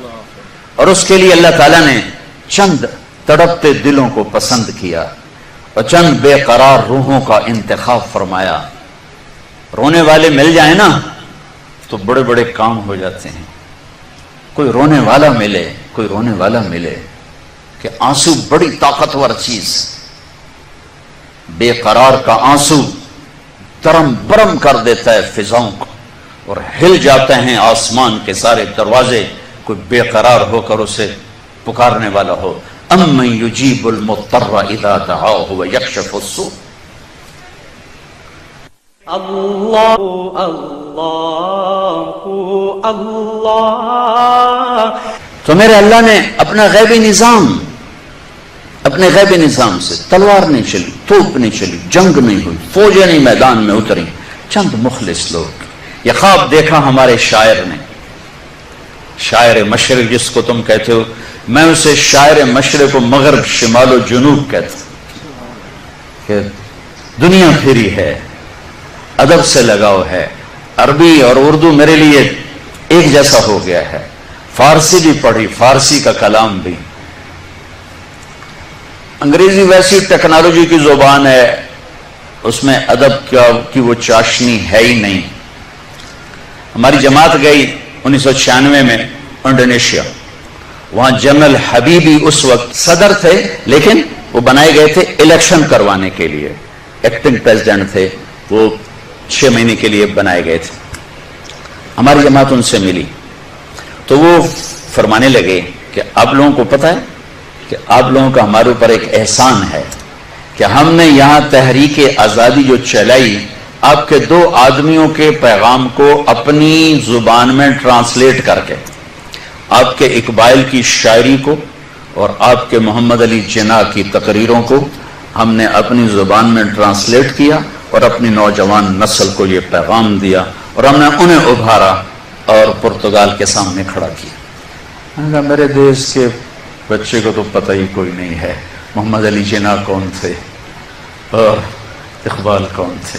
Speaker 1: اور اس کے لیے اللہ تعالیٰ نے چند تڑپتے دلوں کو پسند کیا اور چند بے قرار روحوں کا انتخاب فرمایا. رونے والے مل جائیں نا تو بڑے بڑے کام ہو جاتے ہیں. کوئی رونے والا ملے، کوئی رونے والا ملے، کہ آنسو بڑی طاقتور چیز. بے قرار کا آنسو درم برم کر دیتا ہے فضاؤں کو، اور ہل جاتے ہیں آسمان کے سارے دروازے. کوئی بے قرار ہو کر اسے پکارنے والا ہو. امن یجیب المضطر اذا دعاہ ویکشف السوء.
Speaker 2: اللہ اللہ اللہ.
Speaker 1: تو میرے اللہ نے اپنا غیبی نظام، اپنے غیبی نظام سے تلوار نہیں چلی، توپ نہیں چلی، جنگ نہیں ہوئی، فوجیں نہیں میدان میں اتری. چند مخلص لوگ. یہ خواب دیکھا ہمارے شاعر نے، شاعر مشرق جس کو تم کہتے ہو، میں اسے شاعر مشرق و مغرب شمال و جنوب کہتا کہ دنیا پھری ہے، ادب سے لگاؤ ہے، عربی اور اردو میرے لیے ایک جیسا ہو گیا ہے، فارسی بھی پڑھی، فارسی کا کلام بھی، انگریزی ویسی ٹیکنالوجی کی زبان ہے، اس میں ادب کی وہ چاشنی ہے ہی نہیں۔ ہماری جماعت گئی 1996 میں انڈونیشیا، وہاں جنرل حبیبی اس وقت صدر تھے، لیکن وہ بنائے گئے تھے الیکشن کروانے کے لیے، ایکٹنگ پریزیڈنٹ تھے، وہ 6 مہینے کے لیے بنائے گئے تھے۔ ہماری جماعت ان سے ملی تو وہ فرمانے لگے کہ آپ لوگوں کو پتہ ہے کہ آپ لوگوں کا ہمارے اوپر ایک احسان ہے کہ ہم نے یہاں تحریک آزادی جو چلائی، آپ کے 2 آدمیوں کے پیغام کو اپنی زبان میں ٹرانسلیٹ کر کے، آپ کے اقبال کی شاعری کو اور آپ کے محمد علی جناح کی تقریروں کو ہم نے اپنی زبان میں ٹرانسلیٹ کیا اور اپنی نوجوان نسل کو یہ پیغام دیا اور ہم نے انہیں ابھارا اور پرتگال کے سامنے کھڑا کیا۔ میں نے کہا میرے دیش کے بچے کو تو پتہ ہی کوئی نہیں ہے محمد علی جناح کون تھے اور اقبال کون تھے۔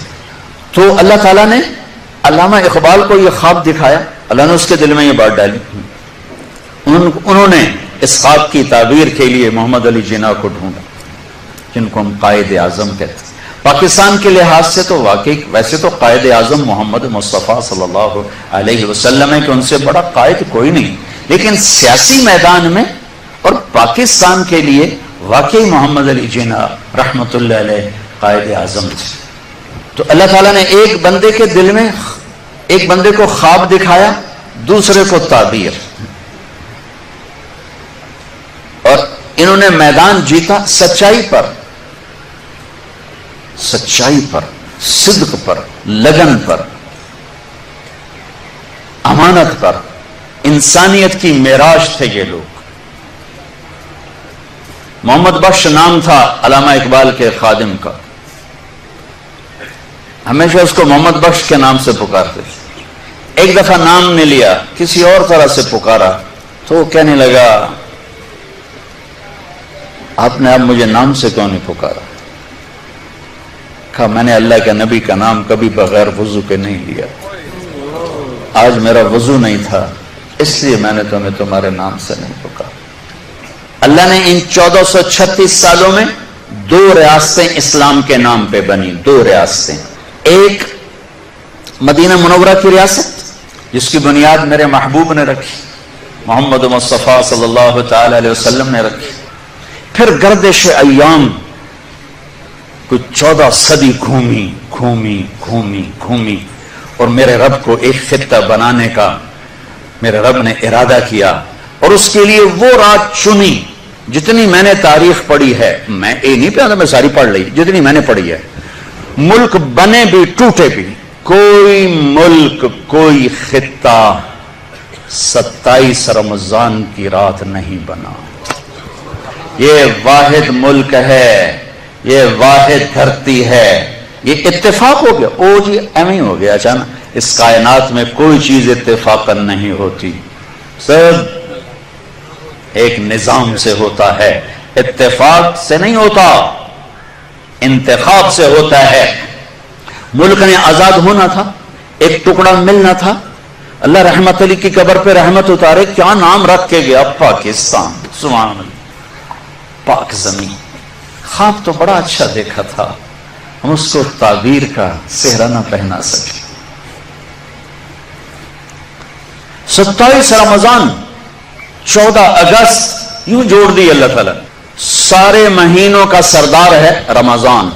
Speaker 1: تو اللہ تعالیٰ نے علامہ اقبال کو یہ خواب دکھایا، اللہ نے اس کے دل میں یہ بات ڈالی، انہوں نے اس خواب کی تعبیر کے لیے محمد علی جناح کو ڈھونڈا، جن کو ہم قائد اعظم کہتے ہیں۔ پاکستان کے لحاظ سے تو واقعی ویسے تو قائد اعظم محمد مصطفیٰ صلی اللہ علیہ وسلم ہے کہ ان سے بڑا قائد کوئی نہیں، لیکن سیاسی میدان میں اور پاکستان کے لیے واقعی محمد علی جناح رحمت اللہ علیہ قائد اعظم تھے۔ تو اللہ تعالیٰ نے ایک بندے کے دل میں، ایک بندے کو خواب دکھایا، دوسرے کو تعبیر، اور انہوں نے میدان جیتا سچائی پر، سچائی پر، صدق پر، لگن پر، امانت پر، انسانیت کی معراج تھے یہ لوگ۔ محمد بخش نام تھا علامہ اقبال کے خادم کا، ہمیشہ اس کو محمد بخش کے نام سے پکارتے تھے۔ ایک دفعہ نام نے لیا، کسی اور طرح سے پکارا تو وہ کہنے لگا آپ نے اب مجھے نام سے کیوں نہیں پکارا؟ کہا میں نے اللہ کے نبی کا نام کبھی بغیر وضو کے نہیں لیا، آج میرا وضو نہیں تھا اس لیے میں نے تمہیں تمہارے نام سے نہیں پکارا۔ اللہ نے ان 1436 سالوں میں 2 ریاستیں اسلام کے نام پہ بنی، 2 ریاستیں، ایک مدینہ منورہ کی ریاست جس کی بنیاد میرے محبوب نے رکھی، محمد مصطفیٰ صلی اللہ تعالی علیہ وسلم نے رکھی، پھر گردش ایام کچھ 14 صدی گھومی اور میرے رب کو ایک خطہ بنانے کا میرے رب نے ارادہ کیا، اور اس کے لیے وہ رات چنی جتنی میں نے تاریخ پڑھی ہے، میں نہیں پڑھا، میں ساری پڑھ لی جتنی میں نے پڑھی ہے، ملک بنے بھی ٹوٹے بھی کوئی ملک کوئی خطہ 27 رمضان کی رات نہیں بنا۔ یہ واحد ملک ہے، یہ واحد دھرتی ہے، یہ اتفاق ہو گیا، او جی ایم ہی ہو گیا اچانک۔ اس کائنات میں کوئی چیز اتفاقا نہیں ہوتی، سب ایک نظام سے ہوتا ہے، اتفاق سے نہیں ہوتا، انتخاب سے ہوتا ہے۔ ملک نے آزاد ہونا تھا، ایک ٹکڑا ملنا تھا، اللہ رحمت علی کی قبر پہ رحمت اتارے، کیا نام رکھ کے گیا؟ پاکستان، سبحان اللہ، پاک زمین۔ خواب تو بڑا اچھا دیکھا تھا، ہم اس کو تعبیر کا سہرا نہ پہنا سکے۔ 27 رمضان، 14 اگست، یوں جوڑ دی اللہ تعالیٰ۔ سارے مہینوں کا سردار ہے رمضان،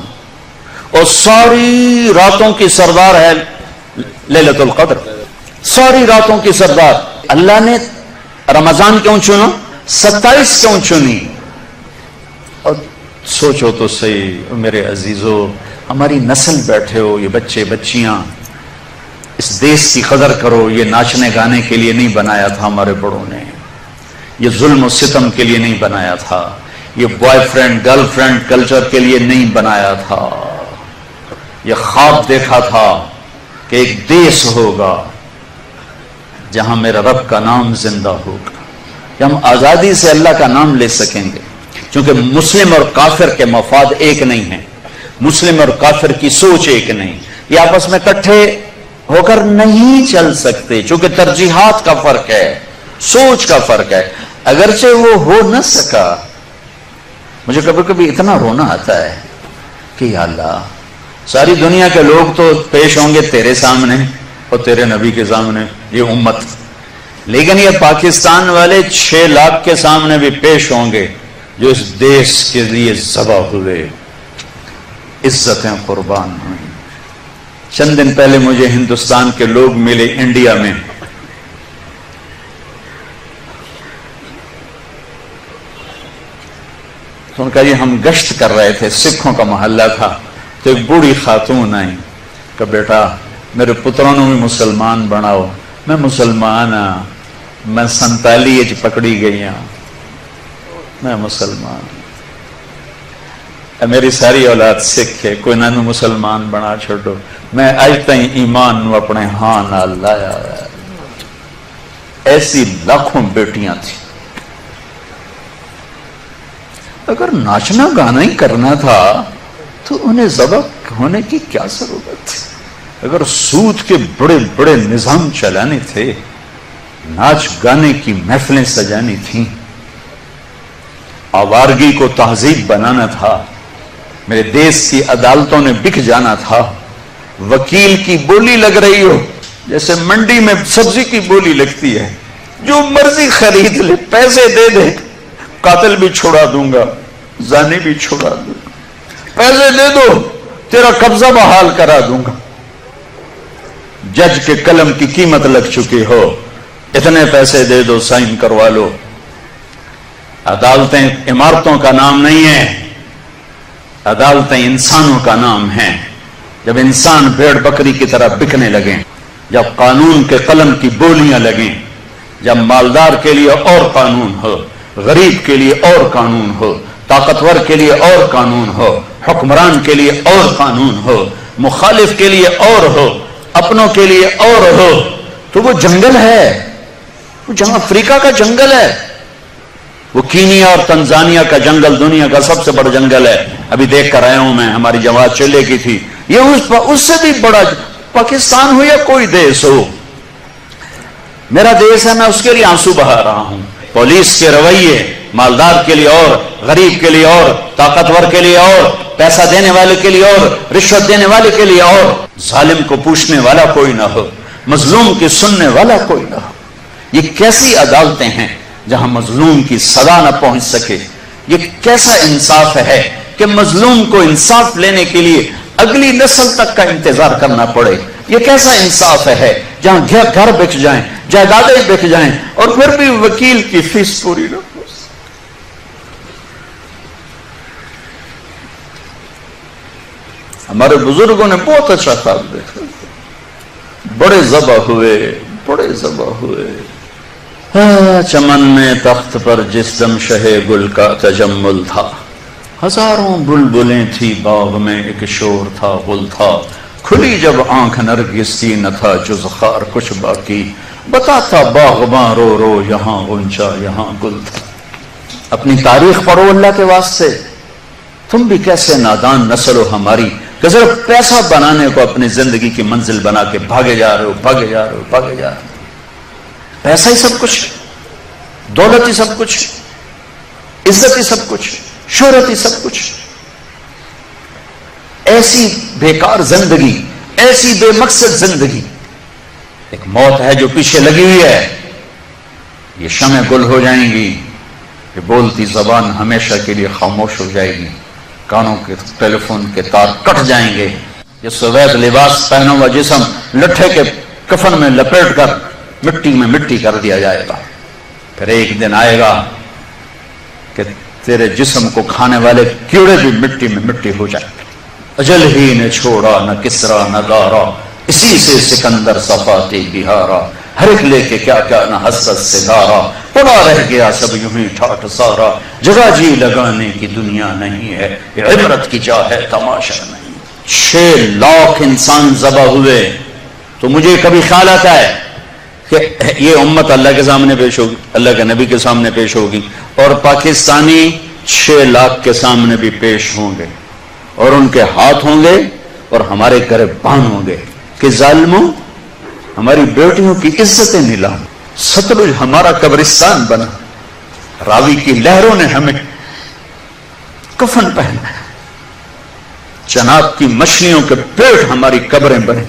Speaker 1: اور ساری راتوں کی سردار ہے لیلۃ القدر، ساری راتوں کی سردار۔ اللہ نے رمضان کیوں چنا؟ 27 کیوں چنی؟ اور سوچو تو صحیح میرے عزیزو، ہماری نسل بیٹھے ہو، یہ بچے بچیاں، اس دیش کی قدر کرو۔ یہ ناچنے گانے کے لیے نہیں بنایا تھا ہمارے بڑوں نے، یہ ظلم و ستم کے لیے نہیں بنایا تھا، یہ boy friend girl friend culture کے لیے نہیں بنایا تھا۔ یہ خواب دیکھا تھا کہ ایک دیش ہوگا جہاں میرا رب کا نام زندہ ہوگا، کہ ہم آزادی سے اللہ کا نام لے سکیں گے، کیونکہ مسلم اور کافر کے مفاد ایک نہیں ہیں، مسلم اور کافر کی سوچ ایک نہیں، یہ آپس میں اکٹھے ہو کر نہیں چل سکتے، چونکہ ترجیحات کا فرق ہے، سوچ کا فرق ہے۔ اگرچہ وہ ہو نہ سکا، مجھے کبھی کبھی اتنا رونا آتا ہے کہ یا اللہ، ساری دنیا کے لوگ تو پیش ہوں گے تیرے سامنے اور تیرے نبی کے سامنے، یہ امت، لیکن یہ پاکستان والے 6 لاکھ کے سامنے بھی پیش ہوں گے جو اس دیش کے لیے ذبح ہوئے، عزتیں قربان ہوئیں۔ چند دن پہلے مجھے ہندوستان کے لوگ ملے انڈیا میں، تو ان کا یہ ہم گشت کر رہے تھے، سکھوں کا محلہ تھا، تو ایک بوڑھی خاتون آئی کہ بیٹا میرے پتروں نے بھی مسلمان بناؤ۔ میں مسلمان ہاں، میں 47 پکڑی گئی ہوں، میں مسلمان، میری ساری اولاد سکھ ہے، کوئی نہ مسلمان بنا چھوڑو، میں آج تائیں ایمان نو اپنے ہاں نہ لایا۔ ایسی لاکھوں بیٹیاں تھیں۔ اگر ناچنا گانا ہی کرنا تھا تو انہیں ذبح ہونے کی کیا ضرورت تھی؟ اگر سود کے بڑے بڑے نظام چلانے تھے، ناچ گانے کی محفلیں سجانی تھیں، آوارگی کو تہذیب بنانا تھا، میرے دیش کی عدالتوں نے بک جانا تھا، وکیل کی بولی لگ رہی ہو جیسے منڈی میں سبزی کی بولی لگتی ہے، جو مرضی خرید لے، پیسے دے دے، قاتل بھی چھوڑا دوں گا، زانی بھی چھوڑا دوں گا، پیسے دے دو تیرا قبضہ بحال کرا دوں گا۔ جج کے قلم کی قیمت لگ چکی ہو، اتنے پیسے دے دو، سائن کروا لو۔ عدالتیں عمارتوں کا نام نہیں ہے، عدالتیں انسانوں کا نام ہیں۔ جب انسان بھیڑ بکری کی طرح بکنے لگیں، جب قانون کے قلم کی بولیاں لگیں، جب مالدار کے لیے اور قانون ہو، غریب کے لیے اور قانون ہو، طاقتور کے لیے اور قانون ہو، حکمران کے لیے اور قانون ہو، مخالف کے لیے اور ہو، اپنوں کے لیے اور ہو، تو وہ جنگل ہے، وہ جہاں افریقہ کا جنگل ہے، وہ کینیا اور تنزانیہ کا جنگل دنیا کا سب سے بڑا جنگل ہے۔ ابھی دیکھ کر آیا ہوں میں، ہماری جماعت چلے کی تھی، یہ اس سے بھی بڑا، پاکستان ہو یا کوئی دیش ہو، میرا دیش ہے، میں اس کے لیے آنسو بہا رہا ہوں۔ پولیس کے رویے، مالدار کے لیے اور، غریب کے لیے اور، طاقتور کے لیے اور، پیسہ دینے والے کے لیے اور، رشوت دینے والے کے لیے اور، ظالم کو پوچھنے والا کوئی نہ ہو، مظلوم کی سننے والا کوئی نہ ہو۔ یہ کیسی عدالتیں ہیں جہاں مظلوم کی سزا نہ پہنچ سکے؟ یہ کیسا انصاف ہے کہ مظلوم کو انصاف لینے کے لیے اگلی نسل تک کا انتظار کرنا پڑے؟ یہ کیسا انصاف ہے جہاں گھر بک جائیں، جائیدادیں بک جائیں، اور پھر بھی وکیل کی فیس پوری نہ ہو؟ ہمارے بزرگوں نے بہت اچھا خواب دیکھا، بڑے ذبح ہوئے، بڑے ذبح ہوئے۔ چمن میں تخت پر جس دم شہ گل کا تجمل تھا، ہزاروں بلبلیں تھی باغ میں، ایک شور تھا، غل تھا، کھلی جب آنکھ نرگس کی، نہ تھا جز خار کچھ باقی، بتاتا باغباں رو رو، یہاں غنچہ یہاں گل تھا۔ اپنی تاریخ پڑھو اللہ کے واسطے، تم بھی کیسے نادان نسل ہو ہماری کہ صرف پیسہ بنانے کو اپنی زندگی کی منزل بنا کے بھاگے جا رہے ہو، بھاگے جا رہے ہو، بھاگے جا رہے ہو۔ پیسہ ہی سب کچھ، دولت ہی سب کچھ، عزت ہی سب کچھ، شہرت ہی سب کچھ۔ ایسی بیکار زندگی، ایسی بے مقصد زندگی۔ ایک موت ہے جو پیچھے لگی ہوئی ہے، یہ شمع گل ہو جائیں گی، یہ بولتی زبان ہمیشہ کے لیے خاموش ہو جائے گی، کانوں کے ٹیلی فون کے تار کٹ جائیں گے، یہ سوید لباس پہنا ہوا جسم لٹھے کے کفن میں لپیٹ کر مٹی میں مٹی کر دیا جائے گا۔ پھر ایک دن آئے گا کہ تیرے جسم کو کھانے والے کیڑے بھی مٹی میں مٹی ہو جائیں گے۔ اجل ہی نے چھوڑا نہ کسرا نہ دارا، اسی سے سکندر صفاتی بہارا، ہر ایک لے کے کیا کیا نہ حسرت سے دارا، پڑا رہ گیا سب یوں ہی ٹھاٹ سارا، جگہ جی لگانے کی دنیا نہیں ہے، یہ عبرت کی جا ہے تماشا نہیں۔ 6 لاکھ انسان ذبح ہوئے، تو مجھے کبھی خیال آتا ہے کہ یہ امت اللہ کے سامنے پیش ہوگی، اللہ کے نبی کے سامنے پیش ہوگی، اور پاکستانی 6 لاکھ کے سامنے بھی پیش ہوں گے، اور ان کے ہاتھ ہوں گے اور ہمارے گریبان ہوں گے کہ ظالموں ہماری بیٹیوں کی عزتیں نیلام، ستلج ہمارا قبرستان بنا، راوی کی لہروں نے ہمیں کفن پہنا، چناب کی مچھلیوں کے پیٹ ہماری قبریں بنے،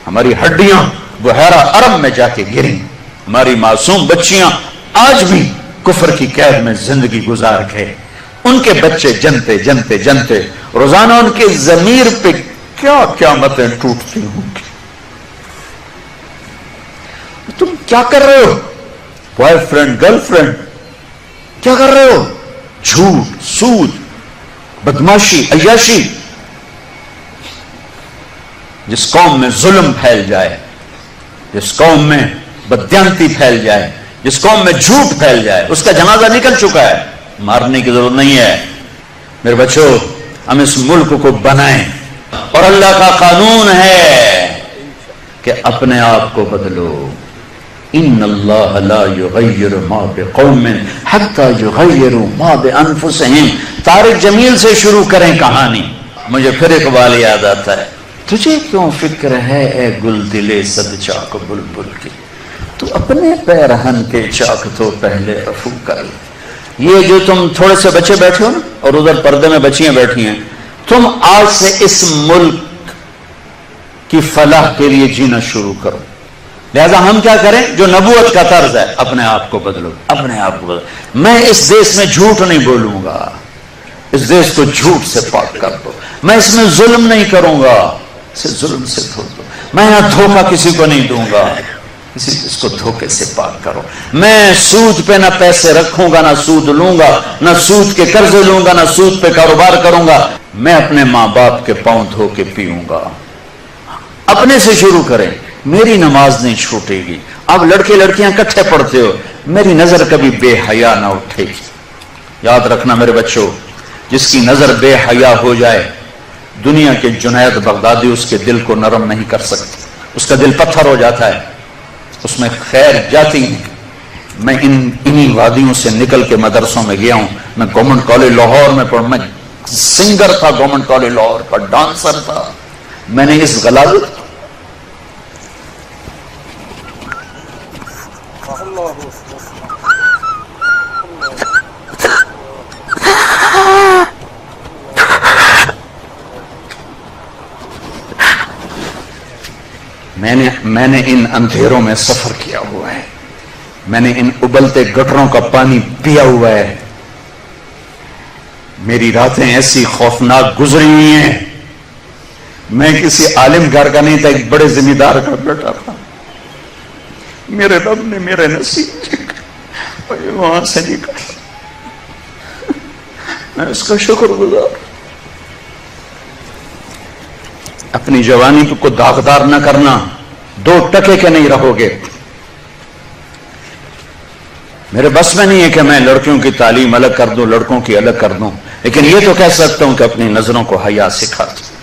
Speaker 1: ہماری ہڈیاں بحیرہ عرب میں جا کے گریں، ہماری معصوم بچیاں آج بھی کفر کی قید میں زندگی گزار گئے، ان کے بچے جنتے جنتے جنتے روزانہ ان کے ضمیر پہ کیا قیامتیں ٹوٹتی ہوں گی۔ تم کیا کر رہے ہو؟ بوائے فرینڈ گرل فرینڈ کیا کر رہے ہو؟ جھوٹ، سود، بدماشی، عیاشی۔ جس قوم میں ظلم پھیل جائے، جس قوم میں بددیانتی پھیل جائے، جس قوم میں جھوٹ پھیل جائے، اس کا جنازہ نکل چکا ہے، مارنے کی ضرورت نہیں ہے۔ میرے بچوں، ہم اس ملک کو بنائیں، اور اللہ کا قانون ہے کہ اپنے آپ کو بدلو۔ ان اللہ لا یغیر ما بقوم حتی یغیروا ما بانفسہم۔ طارق جمیل سے شروع کریں کہانی۔ مجھے پھر اقبال یاد آتا ہے، تجھے کیوں فکر ہے اے گل دلے صد چاک بلبل کی، تو اپنے پیرہن کے چاک تو پہلے رفو کر۔ یہ جو تم تھوڑے سے بچے بیٹھے ہو نا، اور ادھر پردے میں بچیاں بیٹھی ہیں، تم آج سے اس ملک کی فلاح کے لیے جینا شروع کرو۔ لہذا ہم کیا کریں؟ جو نبوت کا طرز ہے، اپنے آپ کو بدلو، اپنے آپ کو بدلو۔ میں اس دیش میں جھوٹ نہیں بولوں گا، اس دیش کو جھوٹ سے پاک کر دو۔ میں اس میں ظلم نہیں کروں گا، اسے ظلم سے دھو دو۔ میں یہاں دھوکہ کسی کو نہیں دوں گا، اس کو دھوکے سے پاک کرو۔ میں سود پہ نہ پیسے رکھوں گا، نہ سود لوں گا، نہ سود کے قرضے لوں گا، نہ سود پہ کاروبار کروں گا۔ میں اپنے ماں باپ کے پاؤں دھو کے پیوں گا۔ اپنے سے شروع کریں۔ میری نماز نہیں چھوٹے گی۔ اب لڑکے لڑکیاں کٹھے پڑھتے ہو، میری نظر کبھی بے حیا نہ اٹھے گی۔ یاد رکھنا میرے بچوں، جس کی نظر بے حیا ہو جائے، دنیا کے جنید بغدادی اس کے دل کو نرم نہیں کر سکتے، اس کا دل پتھر ہو جاتا ہے، اس میں خیر جاتی نہیں۔ میں انہی وادیوں سے نکل کے مدرسوں میں گیا ہوں۔ میں گورنمنٹ کالج لاہور میں پڑھا، میں سنگر تھا گورنمنٹ کالج لاہور کا، ڈانسر تھا۔ میں نے اس غلاظت میں نے ان اندھیروں میں سفر کیا ہوا ہے، میں نے ان ابلتے گٹروں کا پانی پیا ہوا ہے۔ میری راتیں ایسی خوفناک گزری ہوئی ہیں۔ میں کسی عالم گھر کا نہیں تھا، ایک بڑے ذمہ دار کا بیٹا تھا۔ میرے رب نے میرے نصیب وہاں سے نکالا، میں اس کا شکر گزار۔ اپنی جوانی کو داغدار نہ کرنا، 2 ٹکے کے نہیں رہو گے۔ میرے بس میں نہیں ہے کہ میں لڑکیوں کی تعلیم الگ کر دوں، لڑکوں کی الگ کر دوں، لیکن یہ تو کہہ سکتا ہوں کہ اپنی نظروں کو حیا سکھا دوں،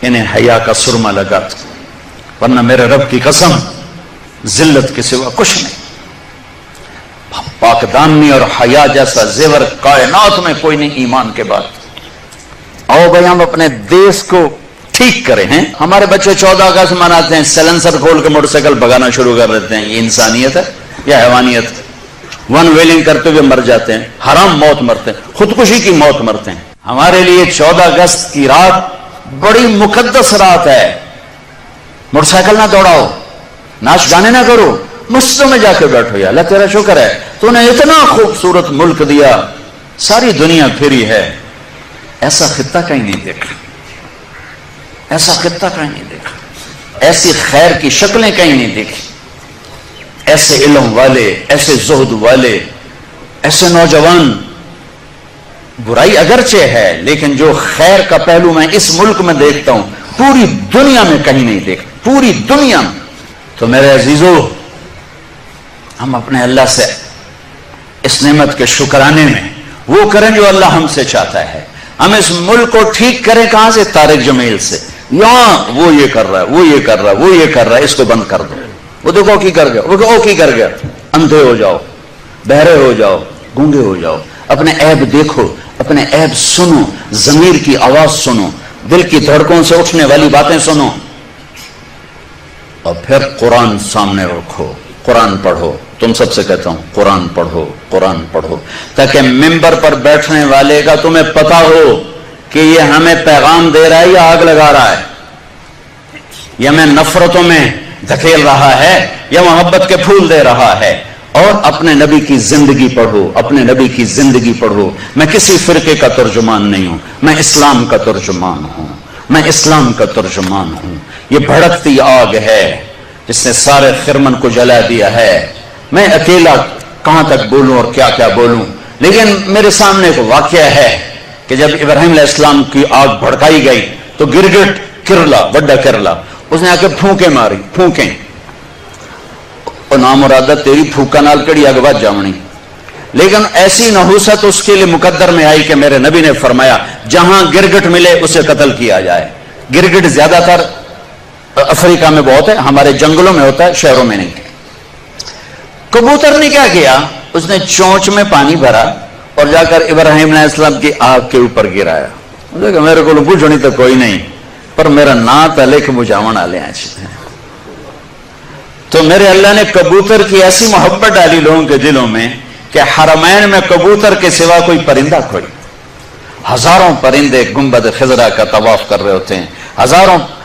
Speaker 1: انہیں حیا کا سرما لگا دوں، ورنہ میرے رب کی قسم ذلت کے سوا کچھ نہیں۔ پاکدامنی اور حیا جیسا زیور کائنات میں کوئی نہیں ایمان کے بعد۔ آؤ بھائی ہم اپنے دیش کو ٹھیک کریں ہیں۔ ہمارے بچے 14 اگست مناتے ہیں، سیلنسر کھول کے موٹر سائیکل بھگانا شروع کر دیتے ہیں۔ یہ انسانیت ہے یا حیوانیت؟ ون ویلنگ کرتے ہوئے مر جاتے ہیں، حرام موت مرتے ہیں، خودکشی کی موت مرتے ہیں۔ ہمارے لیے 14 اگست کی رات بڑی مقدس رات ہے۔ موٹر سائیکل نہ دوڑاؤ، ناچ گانے نہ کرو، مسجدوں میں جا کے بیٹھو۔ یا اللہ تیرا شکر ہے تو نے اتنا خوبصورت ملک دیا، ساری دنیا پھری ہے، ایسا خطہ کہیں نہیں دیکھا، ایسا خطہ کہیں نہیں دیکھا، ایسی خیر کی شکلیں کہیں نہیں دیکھی، ایسے علم والے، ایسے زہد والے، ایسے نوجوان۔ برائی اگرچہ ہے لیکن جو خیر کا پہلو میں اس ملک میں دیکھتا ہوں پوری دنیا میں کہیں نہیں دیکھتا، پوری دنیا میں۔ تو میرے عزیزو، ہم اپنے اللہ سے اس نعمت کے شکرانے میں وہ کریں جو اللہ ہم سے چاہتا ہے۔ ہم اس ملک کو ٹھیک کریں کہاں سے؟ طارق جمیل سے۔ یہاں وہ یہ کر رہا ہے، وہ یہ کر رہا ہے، وہ یہ کر رہا ہے، اس کو بند کر دو، وہ دیکھو کی کر گیا, وہ کہ کی کر گیا. اندھے ہو جاؤ, بہرے ہو جاؤ, گونگے ہو جاؤ, اپنے عیب دیکھو, اپنے عیب سنو, ضمیر کی آواز سنو, دل کی دھڑکوں سے اٹھنے والی باتیں سنو, اور پھر قرآن سامنے رکھو, قرآن پڑھو. تم سب سے کہتا ہوں قرآن پڑھو, قرآن پڑھو, تاکہ ممبر پر بیٹھنے والے کا تمہیں پتا ہو کہ یہ ہمیں پیغام دے رہا ہے یا آگ لگا رہا ہے, یا ہمیں نفرتوں میں دھکیل رہا ہے یا محبت کے پھول دے رہا ہے. اور اپنے نبی کی زندگی پڑھو, اپنے نبی کی زندگی پڑھو. میں کسی فرقے کا ترجمان نہیں ہوں, میں اسلام کا ترجمان ہوں, میں اسلام کا ترجمان ہوں. یہ بھڑکتی آگ ہے جس نے سارے خرمن کو جلا دیا ہے. میں اکیلا کہاں تک بولوں اور کیا کیا بولوں, لیکن میرے سامنے ایک واقعہ ہے کہ جب ابراہیم علیہ السلام کی آگ بھڑکائی گئی تو گرگٹ کرلا, وڈا کرلا, اس نے آ کے پھونکیں ماری, پھونکیں, اور نام مرادہ تیری پھوکا نال کڑی اگ بچ جاونی. لیکن ایسی نحوست اس کے لیے مقدر میں آئی کہ میرے نبی نے فرمایا جہاں گرگٹ ملے اسے قتل کیا جائے. گرگٹ زیادہ تر افریقہ میں بہت ہے, ہمارے جنگلوں میں ہوتا ہے, شہروں میں نہیں. کبوتر نے کیا کیا, اس نے چونچ میں پانی بھرا اور جا کر ابراہیم علیہ السلام کی آگ کے اوپر گرایا. میرے کو پوچھنی تو کوئی نہیں, پر میرا نات لکھ بجھاون والے ہیں. تو میرے اللہ نے کبوتر کی ایسی محبت ڈالی لوگوں کے دلوں میں کہ حرمین میں کبوتر کے سوا کوئی پرندہ کوئی. ہزاروں پرندے گنبد خضرا کا طواف کر رہے ہوتے ہیں,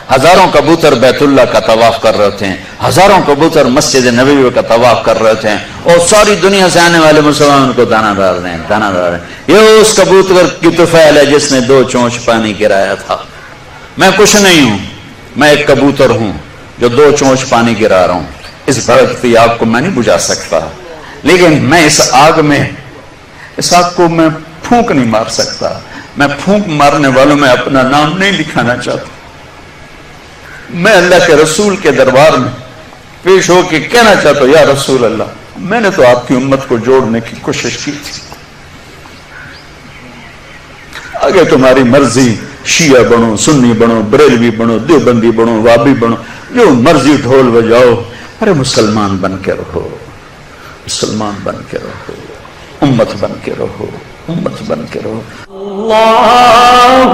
Speaker 1: ہزاروں کبوتر بیت اللہ کا طواف کر رہے ہوتے ہیں, ہزاروں کبوتر مسجد نبوی کا طواف کر رہے ہوتے ہیں, اور ساری دنیا سے آنے والے مسلمان کو دانا ڈال رہے ہیں, دانا ڈال رہے ہیں. یہ اس کبوتر کی طفیل ہے جس نے 2 چونچ پانی گرایا تھا. میں کچھ نہیں ہوں, میں ایک کبوتر ہوں جو 2 چونچ پانی گرا رہا ہوں. اس بھڑکتی آگ کو میں نہیں بجھا سکتا, لیکن میں اس آگ کو میں پھونک نہیں مار سکتا. میں پھونک مارنے والوں میں اپنا نام نہیں لکھانا چاہتا. میں اللہ کے رسول کے دربار میں پیش ہو کے کہنا چاہتا ہوں, یا رسول اللہ, میں نے تو آپ کی امت کو جوڑنے کی کوشش کی تھی, آگے تمہاری مرضی, شیعہ بنو, سنی بنو, بریلوی بنو, دیوبندی بنو, وابی بنو, جو مرضی ڈھول بجاؤ, ارے مسلمان بن کے رہو, مسلمان بن کے رہو, امت بن کے رہو, امت بن کے رہو.
Speaker 2: اللہ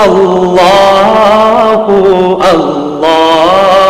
Speaker 2: اللہ اللہ